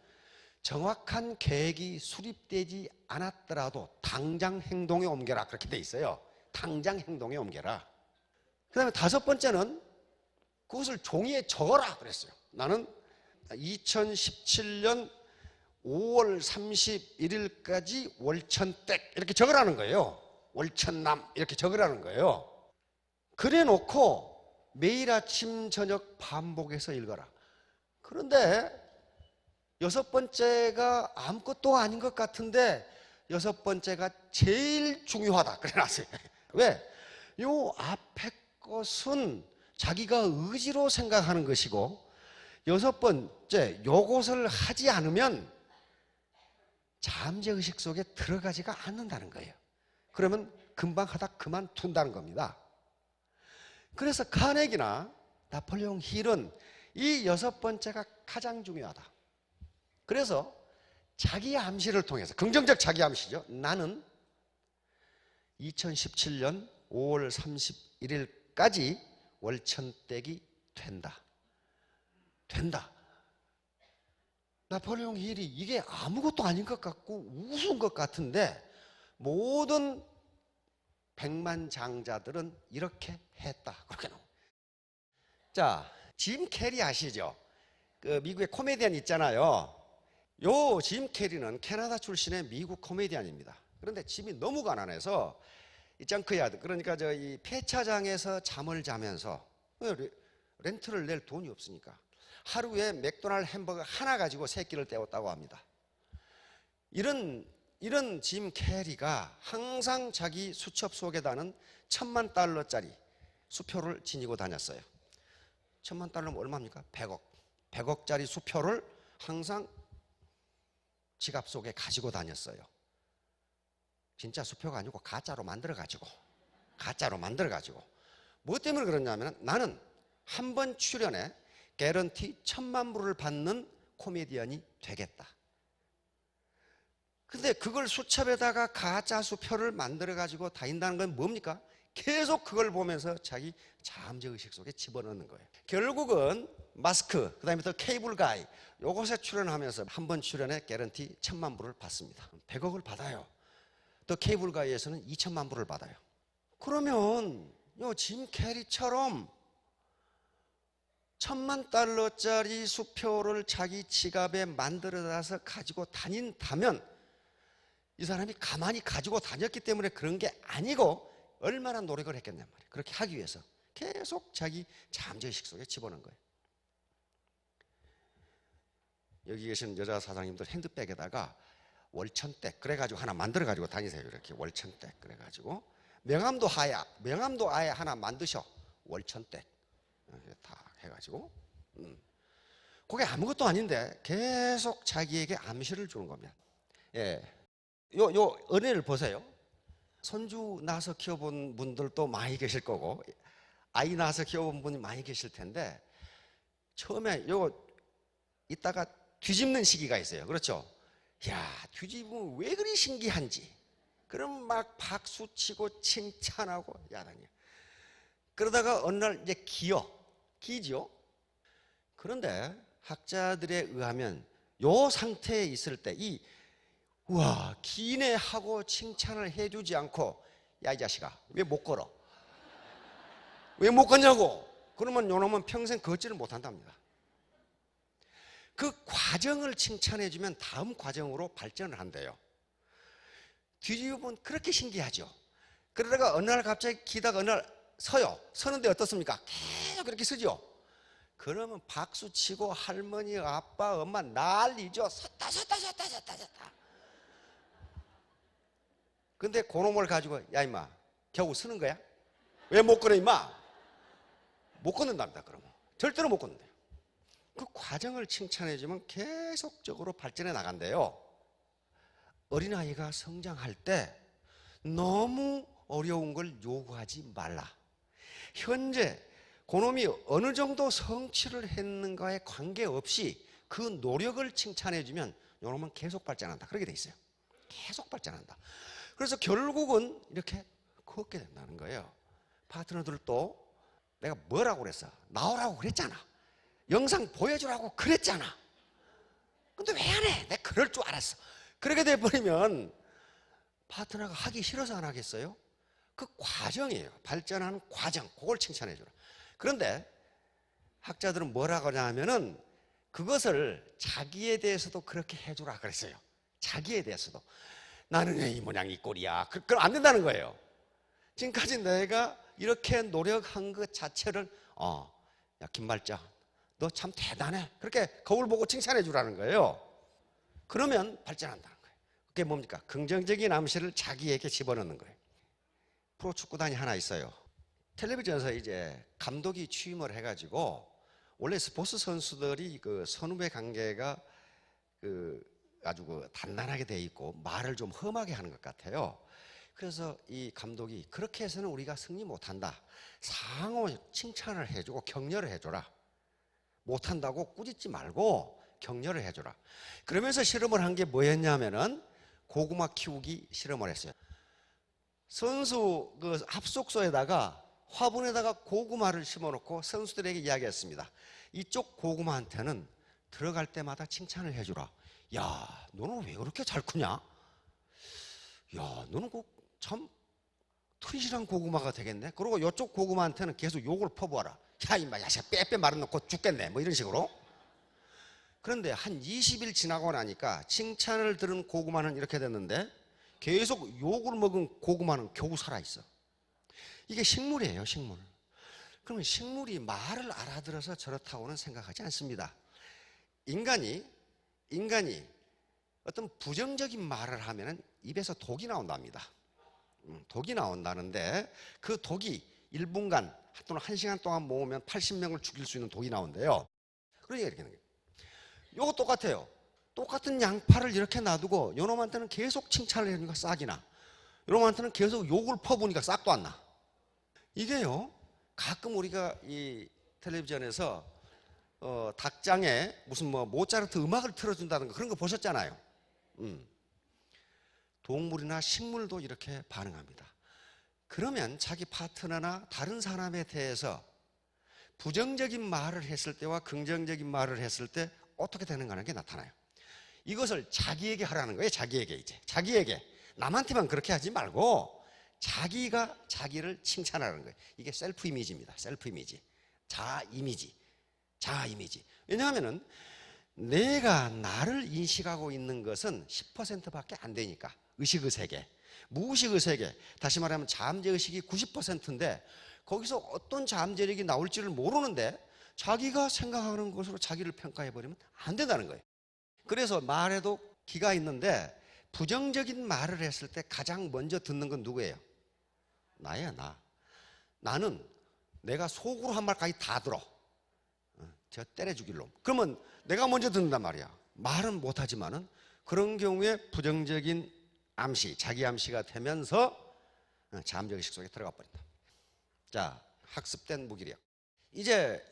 정확한 계획이 수립되지 않았더라도 당장 행동에 옮겨라. 그렇게 돼 있어요. 당장 행동에 옮겨라. 그 다음에 다섯 번째는 그것을 종이에 적어라 그랬어요. 나는 2017년 5월 31일까지 월천댁 이렇게 적으라는 거예요. 월천남 이렇게 적으라는 거예요. 그래 놓고 매일 아침 저녁 반복해서 읽어라. 그런데 여섯 번째가 아무것도 아닌 것 같은데 여섯 번째가 제일 중요하다 그래 놨어요. 왜? 요 앞에 것은 자기가 의지로 생각하는 것이고 여섯 번째 요것을 하지 않으면 잠재의식 속에 들어가지가 않는다는 거예요. 그러면 금방 하다 그만둔다는 겁니다. 그래서 카네기나 나폴레옹 힐은 이 여섯 번째가 가장 중요하다. 그래서 자기 암시를 통해서 긍정적 자기 암시죠. 나는 2017년 5월 31일까지 월천댁이 된다. 나폴레옹 힐이 이게 아무것도 아닌 것 같고 우스운 것 같은데 모든 백만장자들은 이렇게 했다. 그렇게 나옵니다. 자, 짐 캐리 아시죠? 그 미국의 코미디언 있잖아요. 요 짐 캐리는 캐나다 출신의 미국 코미디언입니다. 그런데 집이 너무 가난해서 이 정크야드, 그러니까 저 이 폐차장에서 잠을 자면서 렌트를 낼 돈이 없으니까 하루에 맥도날드 햄버거 하나 가지고 세 끼를 때웠다고 합니다. 이런 짐 캐리가 항상 자기 수첩 속에다는 1,000만 달러짜리 수표를 지니고 다녔어요. 1,000만 달러면 얼마입니까? 100억. 100억짜리 수표를 항상 지갑 속에 가지고 다녔어요. 진짜 수표가 아니고 가짜로 만들어가지고 뭐 때문에 그러냐면 나는 한 번 출연에 개런티 1,000만 불을 받는 코미디언이 되겠다. 근데 그걸 수첩에다가 가짜 수표를 만들어가지고 다닌다는 건 뭡니까? 계속 그걸 보면서 자기 잠재의식 속에 집어넣는 거예요. 결국은 마스크, 그 다음에 또 케이블 가이, 요것에 출연하면서 한 번 출연에 개런티 1,000만 불을 받습니다. 100억을 받아요. 또 케이블 가이에서는 2,000만 불을 받아요. 그러면 요 짐 캐리처럼 1,000만 달러짜리 수표를 자기 지갑에 만들어서 가지고 다닌다면 이 사람이 가만히 가지고 다녔기 때문에 그런 게 아니고 얼마나 노력을 했겠냔 말이에요. 그렇게 하기 위해서 계속 자기 잠재의식 속에 집어넣은 거예요. 여기 계신 여자 사장님들 핸드백에다가 월천댁 그래가지고 하나 만들어가지고 다니세요. 이렇게 월천댁 그래가지고 명함도 아예 하나 만드셔. 월천댁 다 해가지고. 그게 아무것도 아닌데 계속 자기에게 암시를 주는 겁니다. 예, 요 은혜를 보세요. 손주 낳아서 키워본 분들도 많이 계실 거고 아이 낳아서 키워본 분이 많이 계실 텐데 처음에 이따가 뒤집는 시기가 있어요. 그렇죠? 야, 뒤집으면 왜 그리 신기한지. 그럼 막 박수 치고 칭찬하고 야단이야. 그러다가 어느 날 이제 기죠. 그런데 학자들에 의하면 요 상태에 있을 때 우와 기네 하고 칭찬을 해주지 않고 야 이 자식아 왜 못 걸어? 왜 못 걷냐고? 그러면 요놈은 평생 걷지를 못한답니다. 그 과정을 칭찬해주면 다음 과정으로 발전을 한대요. 뒤집으면 그렇게 신기하죠. 그러다가 어느 날 갑자기 기다가 어느 날 서요. 서는데 어떻습니까? 계속 그렇게 서죠. 그러면 박수 치고 할머니, 아빠, 엄마 난리죠. 섰다. 근데 그놈을 가지고 야 임마 겨우 서는 거야? 왜 못 걸어 임마? 못 걷는답니다. 그러면 절대로 못 걷는데요. 그 과정을 칭찬해주면 계속적으로 발전해 나간대요. 어린아이가 성장할 때 너무 어려운 걸 요구하지 말라. 현재 그놈이 어느 정도 성취를 했는가에 관계없이 그 노력을 칭찬해주면 이놈은 계속 발전한다. 그렇게 돼 있어요. 계속 발전한다. 그래서 결국은 이렇게 걷게 된다는 거예요. 파트너들도 내가 뭐라고 그랬어? 나오라고 그랬잖아. 영상 보여주라고 그랬잖아. 근데 왜 안 해? 내가 그럴 줄 알았어. 그렇게 돼버리면 파트너가 하기 싫어서 안 하겠어요? 그 과정이에요. 발전하는 과정. 그걸 칭찬해 주라. 그런데 학자들은 뭐라고 하냐면은 그것을 자기에 대해서도 그렇게 해주라 그랬어요. 자기에 대해서도. 나는 왜 이 모양 이 꼴이야. 그럼 안 된다는 거예요. 지금까지 내가 이렇게 노력한 것 자체를 야 김말자 너 참 대단해. 그렇게 거울 보고 칭찬해 주라는 거예요. 그러면 발전한다는 거예요. 그게 뭡니까? 긍정적인 암시를 자기에게 집어넣는 거예요. 프로축구단이 하나 있어요. 텔레비전에서 이제 감독이 취임을 해가지고 원래 스포츠 선수들이 그 선후배 관계가 아주 단단하게 돼 있고 말을 좀 험하게 하는 것 같아요. 그래서 이 감독이 그렇게 해서는 우리가 승리 못한다. 상호 칭찬을 해주고 격려를 해줘라. 못한다고 꾸짖지 말고 격려를 해줘라. 그러면서 실험을 한 게 뭐였냐면은 고구마 키우기 실험을 했어요. 선수 그 합숙소에다가 화분에다가 고구마를 심어놓고 선수들에게 이야기했습니다. 이쪽 고구마한테는 들어갈 때마다 칭찬을 해주라. 야, 너는 왜 그렇게 잘 크냐? 야, 너는 참 튼실한 고구마가 되겠네. 그리고 이쪽 고구마한테는 계속 욕을 퍼부어라. 야, 임마, 야샤, 빼빼 말아놓고 죽겠네. 뭐 이런 식으로. 그런데 한 20일 지나고 나니까 칭찬을 들은 고구마는 이렇게 됐는데 계속 욕을 먹은 고구마는 겨우 살아있어. 이게 식물이에요, 식물. 그러면 식물이 말을 알아들어서 저렇다고는 생각하지 않습니다. 인간이 어떤 부정적인 말을 하면 입에서 독이 나온답니다. 독이 나온다는데 그 독이 1분간 또는 1시간 동안 모으면 80명을 죽일 수 있는 독이 나온대요. 그러니까 이렇게 되는 거예요. 요거 똑같아요. 똑같은 양파를 이렇게 놔두고 요놈한테는 계속 칭찬을 해주니까 싹이 나. 요놈한테는 계속 욕을 퍼부으니까 싹도 안 나. 이게요, 가끔 우리가 이 텔레비전에서 닭장에 무슨 모차르트 음악을 틀어준다는 거 그런 거 보셨잖아요. 동물이나 식물도 이렇게 반응합니다. 그러면 자기 파트너나 다른 사람에 대해서 부정적인 말을 했을 때와 긍정적인 말을 했을 때 어떻게 되는가 하는 게 나타나요. 이것을 자기에게 하라는 거예요. 자기에게 남한테만 그렇게 하지 말고 자기가 자기를 칭찬하라는 거예요. 이게 셀프 이미지입니다. 셀프 이미지, 자아 이미지. 왜냐하면은 내가 나를 인식하고 있는 것은 10%밖에 안 되니까. 의식의 세계, 무의식의 세계, 다시 말하면 잠재의식이 90%인데 거기서 어떤 잠재력이 나올지를 모르는데 자기가 생각하는 것으로 자기를 평가해버리면 안 된다는 거예요. 그래서 말에도 기가 있는데 부정적인 말을 했을 때 가장 먼저 듣는 건 누구예요? 나야 나. 나는 내가 속으로 한 말까지 다 들어. 저 때려 죽일 놈. 그러면 내가 먼저 듣는단 말이야. 말은 못하지만은 그런 경우에 부정적인 암시, 자기 암시가 되면서 잠적의식 속에 들어가 버린다. 자, 학습된 무기력. 이제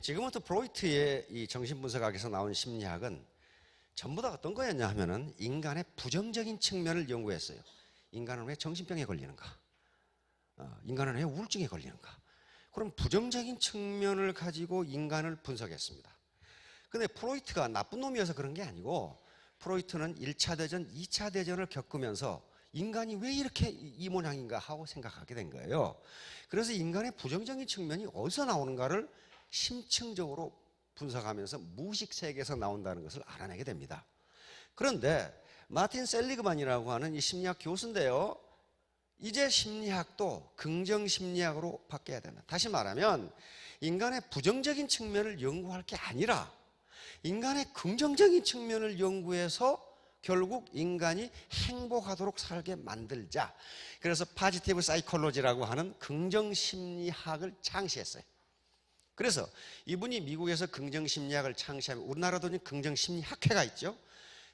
지금부터 프로이트의 이 정신분석학에서 나온 심리학은 전부 다 어떤 거였냐 하면은 인간의 부정적인 측면을 연구했어요. 인간은 왜 정신병에 걸리는가? 인간은 왜 우울증에 걸리는가? 그럼 부정적인 측면을 가지고 인간을 분석했습니다. 근데 프로이트가 나쁜 놈이어서 그런 게 아니고 프로이트는 1차 대전, 2차 대전을 겪으면서 인간이 왜 이렇게 이 모양인가 하고 생각하게 된 거예요. 그래서 인간의 부정적인 측면이 어디서 나오는가를 심층적으로 분석하면서 무의식 세계에서 나온다는 것을 알아내게 됩니다. 그런데 마틴 셀리그만이라고 하는 이 심리학 교수인데요. 이제 심리학도 긍정 심리학으로 바뀌어야 된다. 다시 말하면 인간의 부정적인 측면을 연구할 게 아니라 인간의 긍정적인 측면을 연구해서 결국 인간이 행복하도록 살게 만들자. 그래서 파지티브 사이콜로지라고 하는 긍정 심리학을 창시했어요. 그래서 이분이 미국에서 긍정 심리학을 창시하면 우리나라도 긍정 심리학회가 있죠.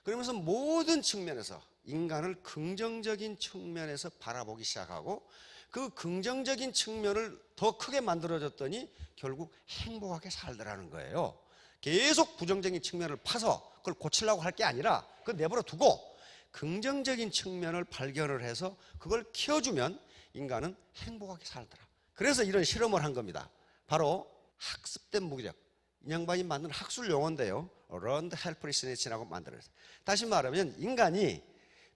그러면서 모든 측면에서 인간을 긍정적인 측면에서 바라보기 시작하고 그 긍정적인 측면을 더 크게 만들어줬더니 결국 행복하게 살더라는 거예요. 계속 부정적인 측면을 파서 그걸 고치려고 할 게 아니라 그걸 내버려 두고 긍정적인 측면을 발견을 해서 그걸 키워주면 인간은 행복하게 살더라. 그래서 이런 실험을 한 겁니다. 바로 학습된 무기력. 이 양반이 만든 학술 용어인데요. Learned Helplessness라고 만들었어요. 다시 말하면 인간이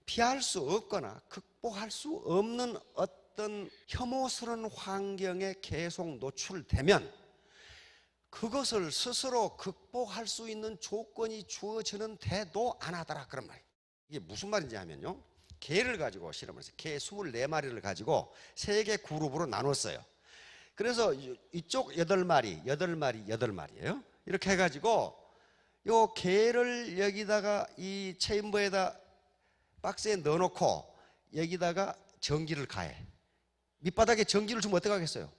피할 수 없거나 극복할 수 없는 어떤 혐오스러운 환경에 계속 노출되면 그것을 스스로 극복할 수 있는 조건이 주어지는데도 안 하더라 그런 말이에요. 이게 무슨 말인지 하면요. 개를 가지고 실험을 했어요. 개 24마리를 가지고 3개 그룹으로 나눴어요. 그래서 이쪽 8마리예요. 이렇게 해가지고 요 개를 여기다가 이 체인버에다 박스에 넣어놓고 여기다가 전기를 가해. 밑바닥에 전기를 주면 어떻게 하겠어요?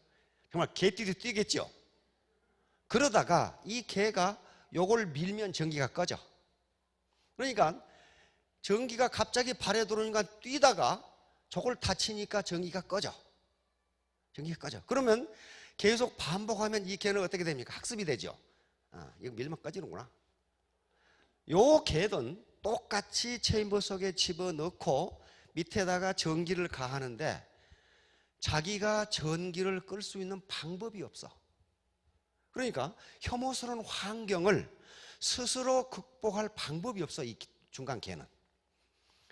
정말 개띠리 뛰겠죠. 그러다가 이 개가 요걸 밀면 전기가 꺼져. 그러니까 전기가 갑자기 발에 들어오니까 뛰다가 저걸 다치니까 전기가 꺼져. 전기가 꺼져. 그러면 계속 반복하면 이 개는 어떻게 됩니까? 학습이 되죠. 이거 밀면 꺼지는구나. 요 개는 똑같이 체인버 속에 집어넣고 밑에다가 전기를 가하는데 자기가 전기를 끌 수 있는 방법이 없어. 그러니까 혐오스러운 환경을 스스로 극복할 방법이 없어. 이 중간 개는.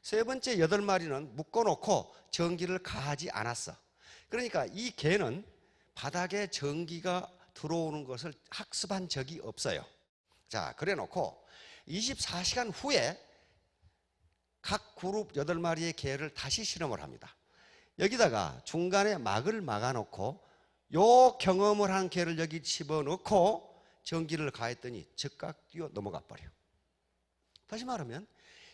세 번째 8마리는 묶어놓고 전기를 가하지 않았어. 그러니까 이 개는 바닥에 전기가 들어오는 것을 학습한 적이 없어요. 자, 그래 놓고 24시간 후에 각 그룹 8마리의 개를 다시 실험을 합니다. 여기다가 중간에 막을 막아놓고 요 경험을 한 개를 여기 집어넣고 전기를 가했더니 즉각 뛰어 넘어가 버려. 다시 말하면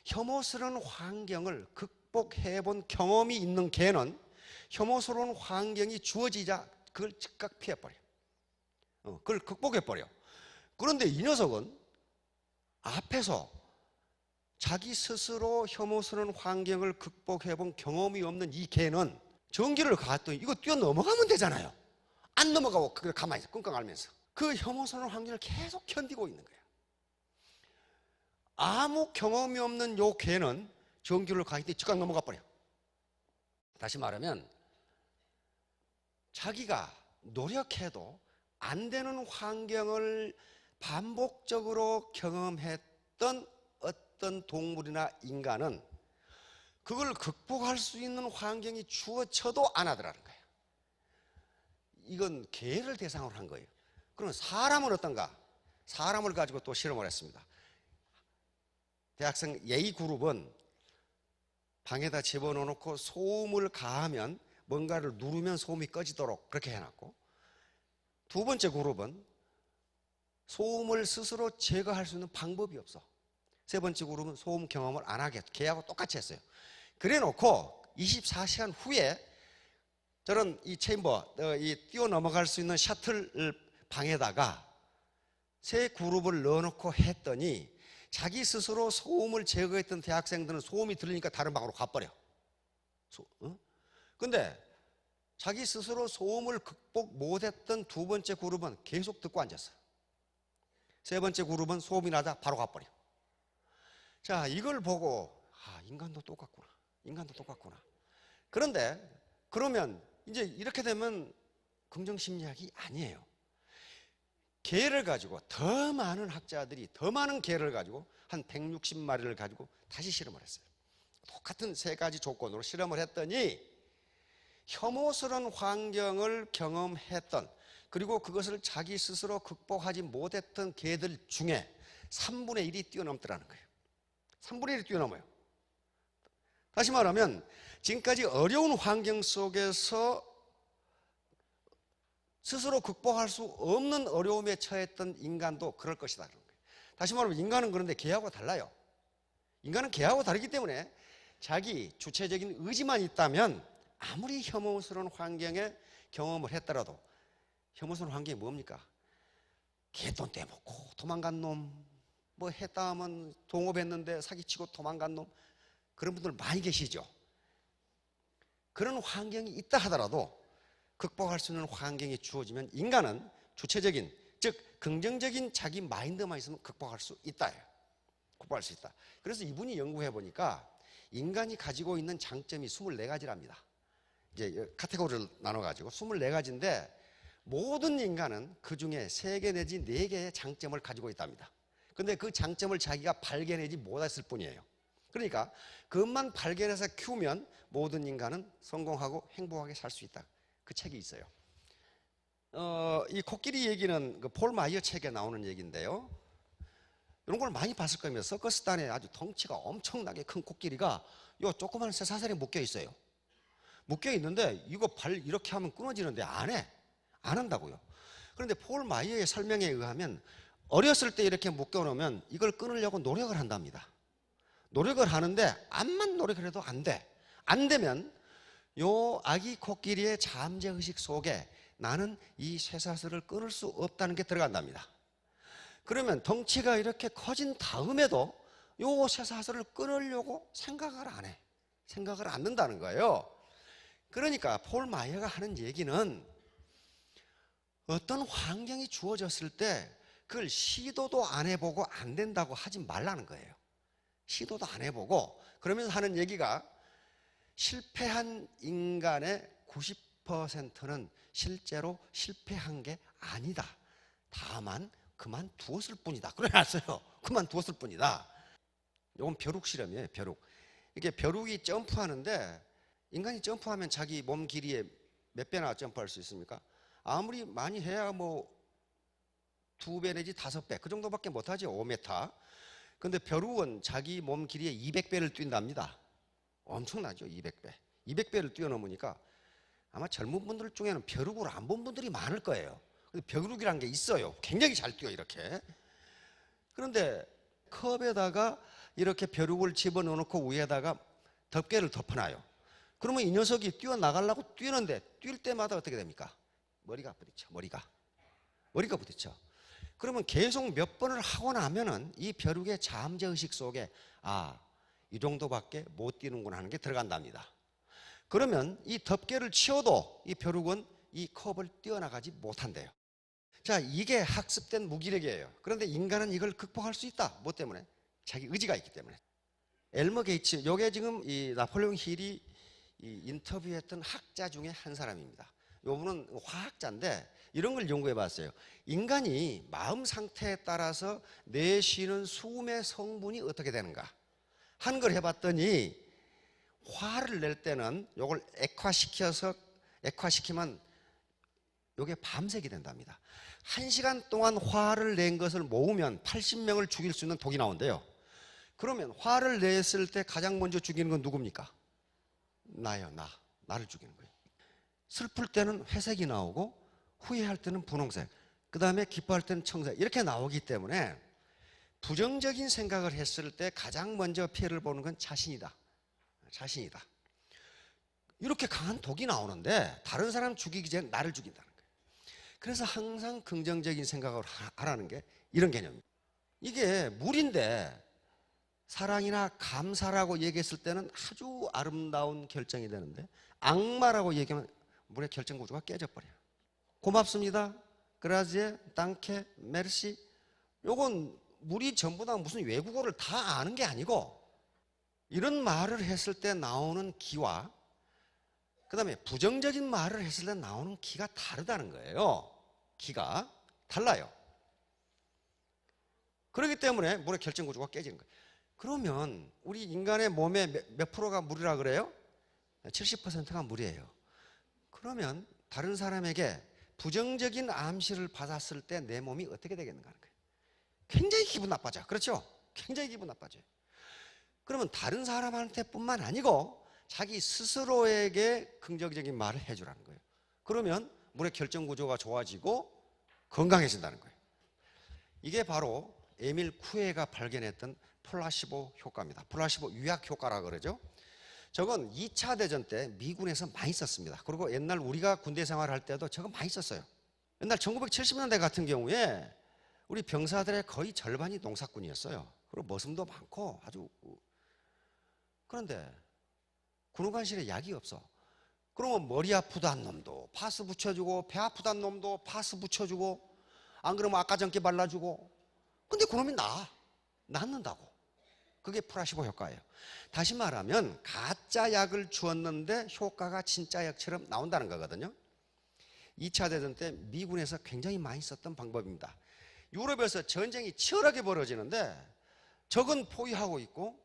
혐오스러운 환경을 극복해 본 경험이 있는 개는 혐오스러운 환경이 주어지자 그걸 즉각 피해 버려. 그걸 극복해 버려. 그런데 이 녀석은 앞에서 자기 스스로 혐오스러운 환경을 극복해 본 경험이 없는 이 개는 전기를 가했더니 이거 뛰어 넘어가면 되잖아요. 안 넘어가고 그걸 가만히 있어. 끙끙 앓면서. 그 혐오스러운 환경을 계속 견디고 있는 거야. 아무 경험이 없는 요 개는 전기를 가했더니 즉각 넘어가 버려. 다시 말하면 자기가 노력해도 안 되는 환경을 반복적으로 경험했던 어떤 동물이나 인간은 그걸 극복할 수 있는 환경이 주어져도 안 하더라는 거예요. 이건 개를 대상으로 한 거예요. 그러면 사람은 어떤가? 사람을 가지고 또 실험을 했습니다. 대학생 A그룹은 방에다 집어넣어놓고 소음을 가하면 뭔가를 누르면 소음이 꺼지도록 그렇게 해놨고, 두 번째 그룹은 소음을 스스로 제거할 수 있는 방법이 없어. 세 번째 그룹은 소음 경험을 안 하게, 걔하고 똑같이 했어요. 그래 놓고 24시간 후에 저런 이 체인버, 이 뛰어 넘어갈 수 있는 셔틀 방에다가 세 그룹을 넣어놓고 했더니 자기 스스로 소음을 제거했던 대학생들은 소음이 들리니까 다른 방으로 가버려. 근데 자기 스스로 소음을 극복 못했던 두 번째 그룹은 계속 듣고 앉았어요. 세 번째 그룹은 소음이 나자 바로 가버려. 자, 이걸 보고 인간도 똑같구나. 인간도 똑같구나. 그런데 그러면 이제 이렇게 되면 긍정심리학이 아니에요. 개를 가지고 더 많은 학자들이 더 많은 개를 가지고 한 160마리를 가지고 다시 실험을 했어요. 똑같은 세 가지 조건으로 실험을 했더니 혐오스러운 환경을 경험했던, 그리고 그것을 자기 스스로 극복하지 못했던 개들 중에 3분의 1이 뛰어넘더라는 거예요. 3분의 1이 뛰어넘어요. 다시 말하면 지금까지 어려운 환경 속에서 스스로 극복할 수 없는 어려움에 처했던 인간도 그럴 것이다. 다시 말하면 인간은 그런데 개하고 달라요. 인간은 개하고 다르기 때문에 자기 주체적인 의지만 있다면 아무리 혐오스러운 환경에 경험을 했더라도, 혐오스러운 환경이 뭡니까? 개돈 떼먹고 도망간 놈, 뭐 했다 하면 동업했는데 사기치고 도망간 놈, 그런 분들 많이 계시죠. 그런 환경이 있다 하더라도 극복할 수 있는 환경이 주어지면 인간은 주체적인, 즉 긍정적인 자기 마인드만 있으면 극복할 수 있다. 극복할 수 있다. 그래서 이분이 연구해 보니까 인간이 가지고 있는 장점이 24가지랍니다. 이제 카테고리를 나눠가지고 24가지인데 모든 인간은 그 중에 3개 내지 4개의 장점을 가지고 있답니다. 근데 그 장점을 자기가 발견하지 못했을 뿐이에요. 그러니까 그것만 발견해서 키우면 모든 인간은 성공하고 행복하게 살 수 있다. 그 책이 있어요. 이 코끼리 얘기는 그 폴 마이어 책에 나오는 얘기인데요. 이런 걸 많이 봤을 겁니다. 서커스단에 아주 덩치가 엄청나게 큰 코끼리가 요 조그만 쇠사슬에 묶여 있어요. 묶여 있는데 이거 발 이렇게 하면 끊어지는데 안 해. 안 한다고요. 그런데 폴 마이어의 설명에 의하면 어렸을 때 이렇게 묶여 놓으면 이걸 끊으려고 노력을 한답니다. 노력을 하는데 암만 노력을 해도 안 돼. 안 되면 요 아기 코끼리의 잠재의식 속에 나는 이 쇠사슬을 끊을 수 없다는 게 들어간답니다. 그러면 덩치가 이렇게 커진 다음에도 요 쇠사슬을 끊으려고 생각을 안 해. 생각을 안 는다는 거예요. 그러니까 폴 마이어가 하는 얘기는 어떤 환경이 주어졌을 때 그걸 시도도 안 해보고 안 된다고 하지 말라는 거예요. 시도도 안 해보고. 그러면서 하는 얘기가 실패한 인간의 90%는 실제로 실패한 게 아니다. 다만 그만두었을 뿐이다. 그래놨어요. 그만두었을 뿐이다. 이건 벼룩 실험이에요. 벼룩. 이게 벼룩이 점프하는데 인간이 점프하면 자기 몸 길이의 몇 배나 점프할 수 있습니까? 아무리 많이 해야 뭐 2배 내지 5배 그 정도밖에 못하지. 5m. 근데 벼룩은 자기 몸 길이의 200배를 뛴답니다. 엄청나죠. 200배. 200배를 뛰어넘으니까 아마 젊은 분들 중에는 벼룩을 안 본 분들이 많을 거예요. 근데 벼룩이라는 게 있어요. 굉장히 잘 뛰어 이렇게. 그런데 컵에다가 이렇게 벼룩을 집어넣어 놓고 위에다가 덮개를 덮어놔요. 그러면 이 녀석이 뛰어나가려고 뛰는데 뛸 때마다 어떻게 됩니까? 머리가 부딪혀. 머리가 부딪혀. 그러면 계속 몇 번을 하고 나면은 이 벼룩의 잠재의식 속에 이 정도밖에 못 뛰는구나 하는 게 들어간답니다. 그러면 이 덮개를 치워도 이 벼룩은 이 컵을 뛰어나가지 못한대요. 자, 이게 학습된 무기력이에요. 그런데 인간은 이걸 극복할 수 있다. 뭐 때문에? 자기 의지가 있기 때문에. 엘머 게이츠, 요게 지금 이 나폴레옹 힐이 이 인터뷰했던 학자 중에 한 사람입니다. 요분은 화학자인데 이런 걸 연구해 봤어요. 인간이 마음 상태에 따라서 내쉬는 숨의 성분이 어떻게 되는가 하는 걸 해봤더니 화를 낼 때는 요걸 액화시키면 요게 밤색이 된답니다. 1시간 동안 화를 낸 것을 모으면 80명을 죽일 수 있는 독이 나온대요. 그러면 화를 냈을 때 가장 먼저 죽이는 건 누굽니까? 나예요. 나를 죽이는 거예요. 슬플 때는 회색이 나오고 후회할 때는 분홍색, 그 다음에 기뻐할 때는 청색, 이렇게 나오기 때문에 부정적인 생각을 했을 때 가장 먼저 피해를 보는 건 자신이다. 이렇게 강한 독이 나오는데 다른 사람 죽이기 전에 나를 죽인다는 거예요. 그래서 항상 긍정적인 생각을 하라는 게 이런 개념입니다. 이게 물인데 사랑이나 감사라고 얘기했을 때는 아주 아름다운 결정이 되는데 악마라고 얘기하면 물의 결정 구조가 깨져버려요. 고맙습니다. 그라지에, 땅케, 메르시. 요건 물이 전부 다 무슨 외국어를 다 아는 게 아니고 이런 말을 했을 때 나오는 기와 그 다음에 부정적인 말을 했을 때 나오는 기가 다르다는 거예요. 기가 달라요. 그렇기 때문에 물의 결정 구조가 깨지는 거예요. 그러면 우리 인간의 몸의 몇 프로가 물이라 그래요? 70%가 물이에요. 그러면 다른 사람에게 부정적인 암시를 받았을 때 내 몸이 어떻게 되겠는가 하는 거예요. 굉장히 기분 나빠져. 그렇죠? 굉장히 기분 나빠져요. 그러면 다른 사람한테 뿐만 아니고 자기 스스로에게 긍정적인 말을 해주라는 거예요. 그러면 물의 결정 구조가 좋아지고 건강해진다는 거예요. 이게 바로 에밀 쿠에가 발견했던 플라시보 효과입니다. 플라시보 유약 효과라고 그러죠. 저건 2차 대전 때 미군에서 많이 썼습니다. 그리고 옛날 우리가 군대 생활할 때도 저거 많이 썼어요. 옛날 1970년대 같은 경우에 우리 병사들의 거의 절반이 농사꾼이었어요. 그리고 머슴도 많고 아주. 그런데 군의관실에 약이 없어. 그러면 머리 아프다는 놈도 파스 붙여주고 배 아프다는 놈도 파스 붙여주고 안 그러면 아까전기 발라주고. 근데 그놈이 낫는다고. 그게 플라시보 효과예요. 다시 말하면 가짜 약을 주었는데 효과가 진짜 약처럼 나온다는 거거든요. 2차 대전 때 미군에서 굉장히 많이 썼던 방법입니다. 유럽에서 전쟁이 치열하게 벌어지는데 적은 포위하고 있고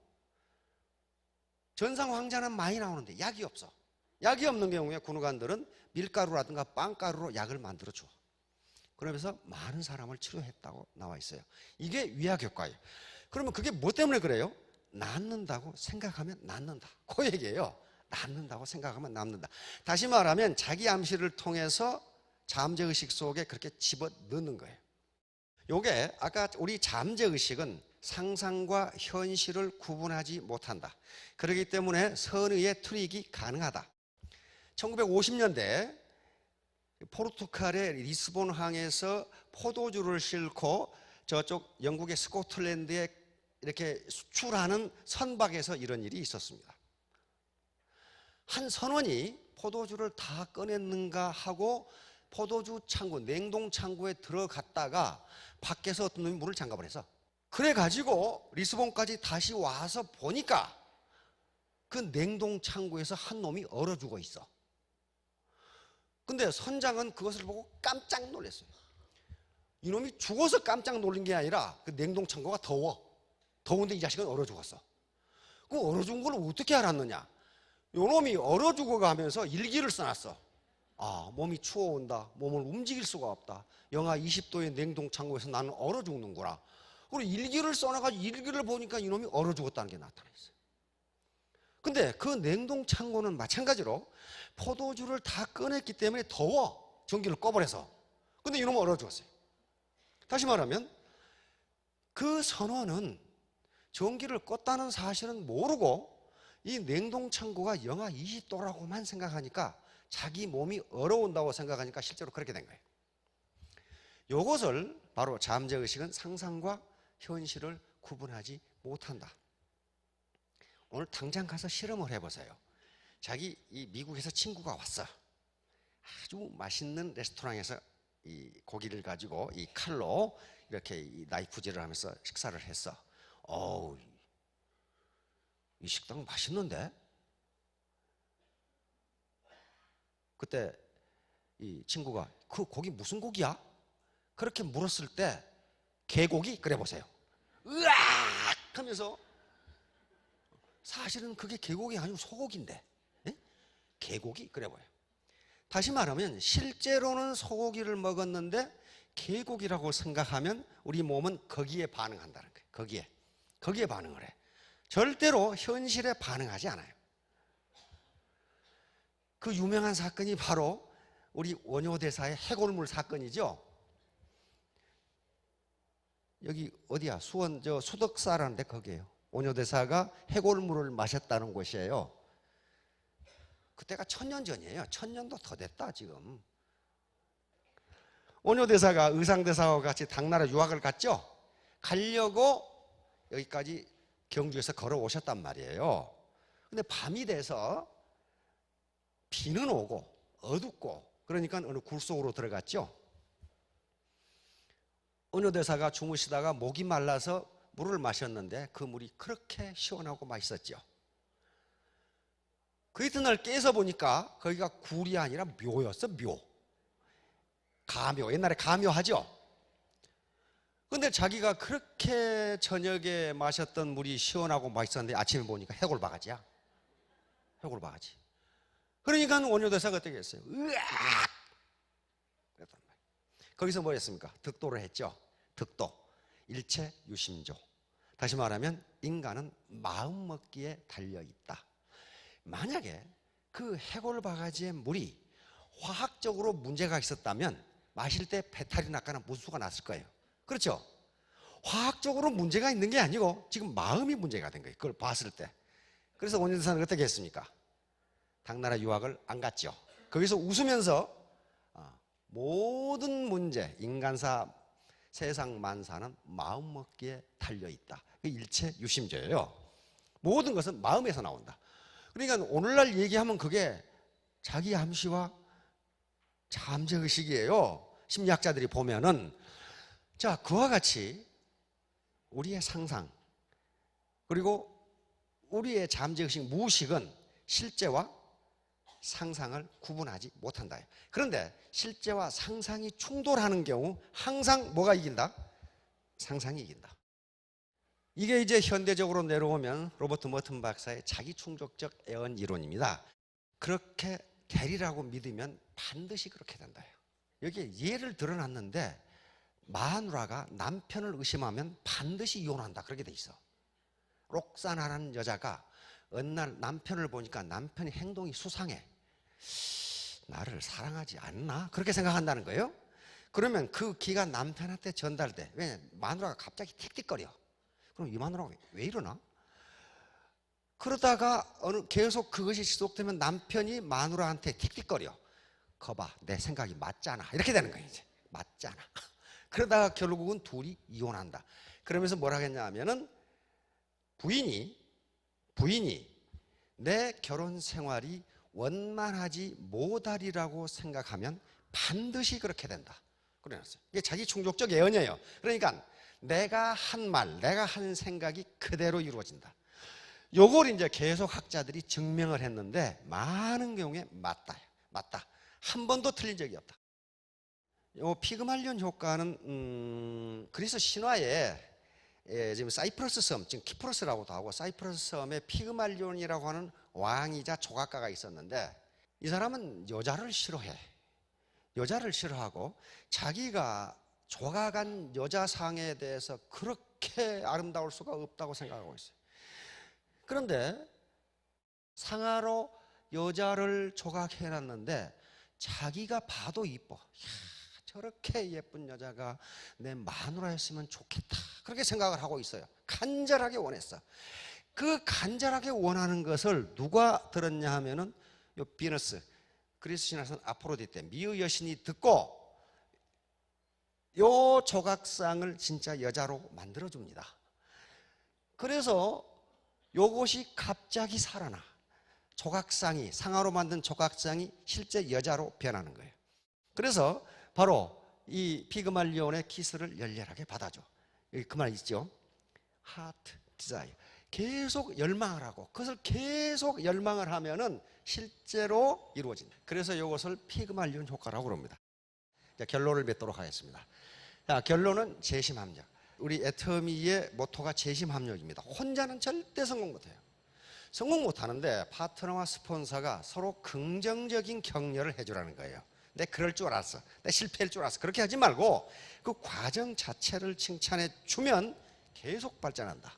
전상 황자는 많이 나오는데 약이 없어. 약이 없는 경우에 군의관들은 밀가루라든가 빵가루로 약을 만들어 줘. 그러면서 많은 사람을 치료했다고 나와 있어요. 이게 위약 효과예요. 그러면 그게 뭐 때문에 그래요? 낫는다고 생각하면 낫는다. 그 얘기예요. 낫는다고 생각하면 낫는다. 다시 말하면 자기 암시를 통해서 잠재의식 속에 그렇게 집어넣는 거예요. 요게 아까 우리 잠재의식은 상상과 현실을 구분하지 못한다. 그렇기 때문에 선의의 트릭이 가능하다. 1950년대 포르투갈의 리스본항에서 포도주를 싣고 저쪽 영국의 스코틀랜드에 이렇게 수출하는 선박에서 이런 일이 있었습니다. 한 선원이 포도주를 다 꺼냈는가 하고 포도주 창고, 냉동 창고에 들어갔다가 밖에서 어떤 놈이 문을 잠가버려서 그래가지고 리스본까지 다시 와서 보니까 그 냉동 창고에서 한 놈이 얼어 죽어 있어. 근데 선장은 그것을 보고 깜짝 놀랐어요. 이놈이 죽어서 깜짝 놀란 게 아니라 그 냉동 창고가 더운데 이 자식은 얼어 죽었어. 그 얼어 죽은 걸 어떻게 알았느냐? 요놈이 얼어 죽어가면서 일기를 써놨어. 아, 몸이 추워온다. 몸을 움직일 수가 없다. 영하 20도의 냉동 창고에서 나는 얼어 죽는구나. 그리고 일기를 써놔가지고 일기를 보니까 이놈이 얼어 죽었다는 게 나타나 있어요. 근데 그 냉동 창고는 마찬가지로 포도주를 다 꺼냈기 때문에 더워. 전기를 꺼버려서. 근데 이놈은 얼어 죽었어요. 다시 말하면 그 선원은 전기를 껐다는 사실은 모르고 이 냉동 창고가 영하 20도라고만 생각하니까 자기 몸이 얼어온다고 생각하니까 실제로 그렇게 된 거예요. 이것을 바로 잠재의식은 상상과 현실을 구분하지 못한다. 오늘 당장 가서 실험을 해보세요. 자기 이 미국에서 친구가 왔어. 아주 맛있는 레스토랑에서 이 고기를 가지고 이 칼로 이렇게 이 나이프질을 하면서 식사를 했어. 어우, 이 식당 맛있는데? 그때 이 친구가 그 고기 무슨 고기야? 그렇게 물었을 때 개고기? 그래 보세요. 으악! 하면서 사실은 그게 개고기 아니고 소고기인데 예? 개고기? 그래 보여요. 다시 말하면 실제로는 소고기를 먹었는데 개고기라고 생각하면 우리 몸은 거기에 반응한다는 거예요. 거기에 반응을 해. 절대로 현실에 반응하지 않아요. 그 유명한 사건이 바로 우리 원효대사의 해골물 사건이죠. 여기 어디야? 수원 저 수덕사라는데 거기에요. 원효대사가 해골물을 마셨다는 곳이에요. 그때가 1000년 전이에요. 1000년도 더 됐다 지금. 온효대사가 의상대사와 같이 당나라 유학을 갔죠. 가려고 여기까지 경주에서 걸어오셨단 말이에요. 근데 밤이 돼서 비는 오고 어둡고 그러니까 어느 굴 속으로 들어갔죠. 온효대사가 주무시다가 목이 말라서 물을 마셨는데 그 물이 그렇게 시원하고 맛있었죠. 그 이튿날 깨서 보니까 거기가 굴이 아니라 묘였어. 묘. 가묘. 옛날에 가묘하죠. 근데 자기가 그렇게 저녁에 마셨던 물이 시원하고 맛있었는데 아침에 보니까 해골바가지야. 해골바가지. 그러니까 원효대사가 어떻게 했어요? 으악! 그랬단 말이에요. 거기서 뭐 했습니까? 득도를 했죠. 득도. 일체 유심조. 다시 말하면 인간은 마음 먹기에 달려있다. 만약에 그 해골바가지의 물이 화학적으로 문제가 있었다면 마실 때 배탈이 났거나 무수가 났을 거예요. 그렇죠? 화학적으로 문제가 있는 게 아니고 지금 마음이 문제가 된 거예요. 그걸 봤을 때. 그래서 원효대사는 어떻게 했습니까? 당나라 유학을 안 갔죠. 거기서 웃으면서 모든 문제, 인간사, 세상 만사는 마음 먹기에 달려있다. 일체 유심조예요. 모든 것은 마음에서 나온다. 그러니까 오늘날 얘기하면 그게 자기 암시와 잠재의식이에요. 심리학자들이 보면은 자, 그와 같이 우리의 상상 그리고 우리의 잠재의식, 무의식은 실제와 상상을 구분하지 못한다. 그런데 실제와 상상이 충돌하는 경우 항상 뭐가 이긴다? 상상이 이긴다. 이게 이제 현대적으로 내려오면 로버트 머튼 박사의 자기충족적 애언 이론입니다. 그렇게 되리라고 믿으면 반드시 그렇게 된다. 여기에 예를 들어놨는데 마누라가 남편을 의심하면 반드시 이혼한다. 그렇게 돼 있어. 록사나라는 여자가 어느 날 남편을 보니까 남편의 행동이 수상해. 나를 사랑하지 않나? 그렇게 생각한다는 거예요. 그러면 그 기가 남편한테 전달돼. 왜? 마누라가 갑자기 틱틱거려. 그럼 이 마누라가 왜 이러나? 그러다가 계속 그것이 지속되면 남편이 마누라한테 틱틱거려. 거봐, 내 생각이 맞잖아. 이렇게 되는 거예요. 이제 맞잖아. 그러다가 결국은 둘이 이혼한다. 그러면서 뭐라 하겠냐 하면은 부인이 내 결혼 생활이 원만하지 못하리라고 생각하면 반드시 그렇게 된다. 그래놨어요. 이게 자기 충족적 예언이에요. 그러니까 내가 한 말, 내가 한 생각이 그대로 이루어진다. 요걸 이제 계속 학자들이 증명을 했는데 많은 경우에 맞다. 한 번도 틀린 적이 없다. 요 피그말리온 효과는 그리스 신화에 지금 사이프러스 섬, 지금 키프로스라고도 하고 사이프러스 섬에 피그말리온이라고 하는 왕이자 조각가가 있었는데 이 사람은 여자를 싫어해. 여자를 싫어하고 자기가 조각한 여자상에 대해서 그렇게 아름다울 수가 없다고 생각하고 있어요. 그런데 상하로 여자를 조각해놨는데 자기가 봐도 이뻐. 이야, 저렇게 예쁜 여자가 내 마누라였으면 좋겠다. 그렇게 생각을 하고 있어요. 간절하게 원했어. 그 간절하게 원하는 것을 누가 들었냐 하면은 요 비너스, 그리스 신화에서는 아프로디테, 미의 여신이 듣고 요 조각상을 진짜 여자로 만들어줍니다. 그래서 요것이 갑자기 살아나. 조각상이, 상하로 만든 조각상이 실제 여자로 변하는 거예요. 그래서 바로 이 피그말리온의 키스를 열렬하게 받아줘. 여기 그 말 있죠. 하트 디자이어. 계속 열망을 하고 그것을 계속 열망을 하면은 실제로 이루어진다. 그래서 이것을 피그말리온 효과라고 그럽니다. 자, 결론을 맺도록 하겠습니다. 자, 결론은 재심합력. 우리 애터미의 모토가 재심합력입니다. 혼자는 절대 성공 못해요. 성공 못하는데 파트너와 스폰서가 서로 긍정적인 격려를 해주라는 거예요. 내 그럴 줄 알았어. 내 실패할 줄 알았어. 그렇게 하지 말고 그 과정 자체를 칭찬해 주면 계속 발전한다.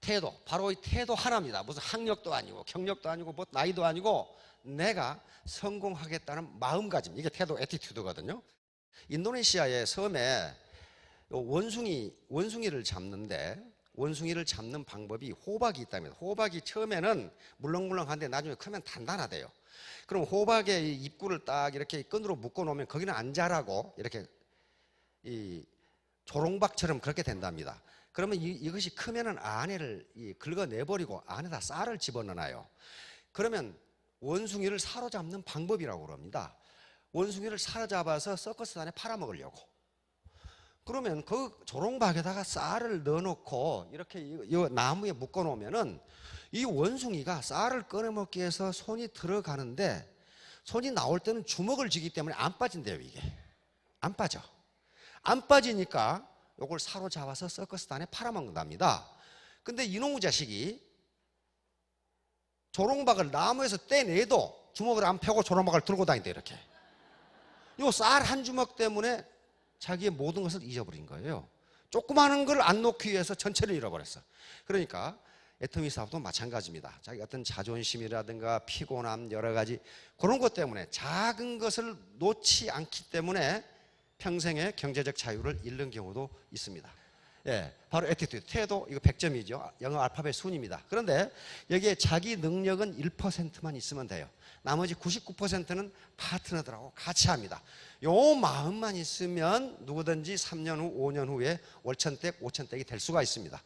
태도, 바로 이 태도 하나입니다. 무슨 학력도 아니고 경력도 아니고 뭐 나이도 아니고 내가 성공하겠다는 마음가짐. 이게 태도, 애티튜드거든요. 인도네시아의 섬에 원숭이를 잡는데 원숭이를 잡는 방법이 호박이 있다면 호박이 처음에는 물렁물렁한데 나중에 크면 단단하대요. 그럼 호박의 이 입구를 딱 이렇게 끈으로 묶어 놓으면 거기는 안 자라고 이렇게 이 조롱박처럼 그렇게 된답니다. 그러면 이것이 크면은 안에를 긁어내버리고 안에다 쌀을 집어넣어요. 그러면 원숭이를 사로잡는 방법이라고 그럽니다. 원숭이를 사로잡아서 서커스단에 팔아먹으려고. 그러면 그 조롱박에다가 쌀을 넣어놓고 이렇게 이 나무에 묶어놓으면은 이 원숭이가 쌀을 꺼내먹기 위해서 손이 들어가는데 손이 나올 때는 주먹을 쥐기 때문에 안 빠진대요. 이게 안 빠져. 안 빠지니까 이걸 사로잡아서 서커스단에 팔아먹는답니다. 근데 이놈의 자식이 조롱박을 나무에서 떼내도 주먹을 안 펴고 조롱박을 들고 다닌대. 이렇게 요 쌀 한 주먹 때문에 자기의 모든 것을 잊어버린 거예요. 조그마한 걸 안 놓기 위해서 전체를 잃어버렸어. 그러니까 애터미 사업도 마찬가지입니다. 자기 어떤 자존심이라든가 피곤함 여러 가지 그런 것 때문에 작은 것을 놓지 않기 때문에 평생의 경제적 자유를 잃는 경우도 있습니다. 예, 바로 애티튜드, 태도, 이거 100점이죠. 영어 알파벳 순입니다. 그런데 여기에 자기 능력은 1%만 있으면 돼요. 나머지 99%는 파트너들하고 같이 합니다. 요 마음만 있으면 누구든지 3년 후, 5년 후에 월천댁, 오천댁이 될 수가 있습니다.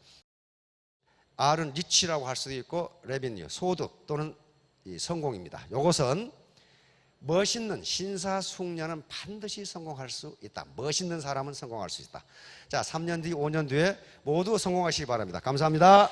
R은 리치라고 할 수도 있고 레비뉴, 소득 또는 이 성공입니다. 이것은 멋있는 신사숙녀는 반드시 성공할 수 있다. 멋있는 사람은 성공할 수 있다. 자, 3년 뒤, 5년 뒤에 모두 성공하시기 바랍니다. 감사합니다.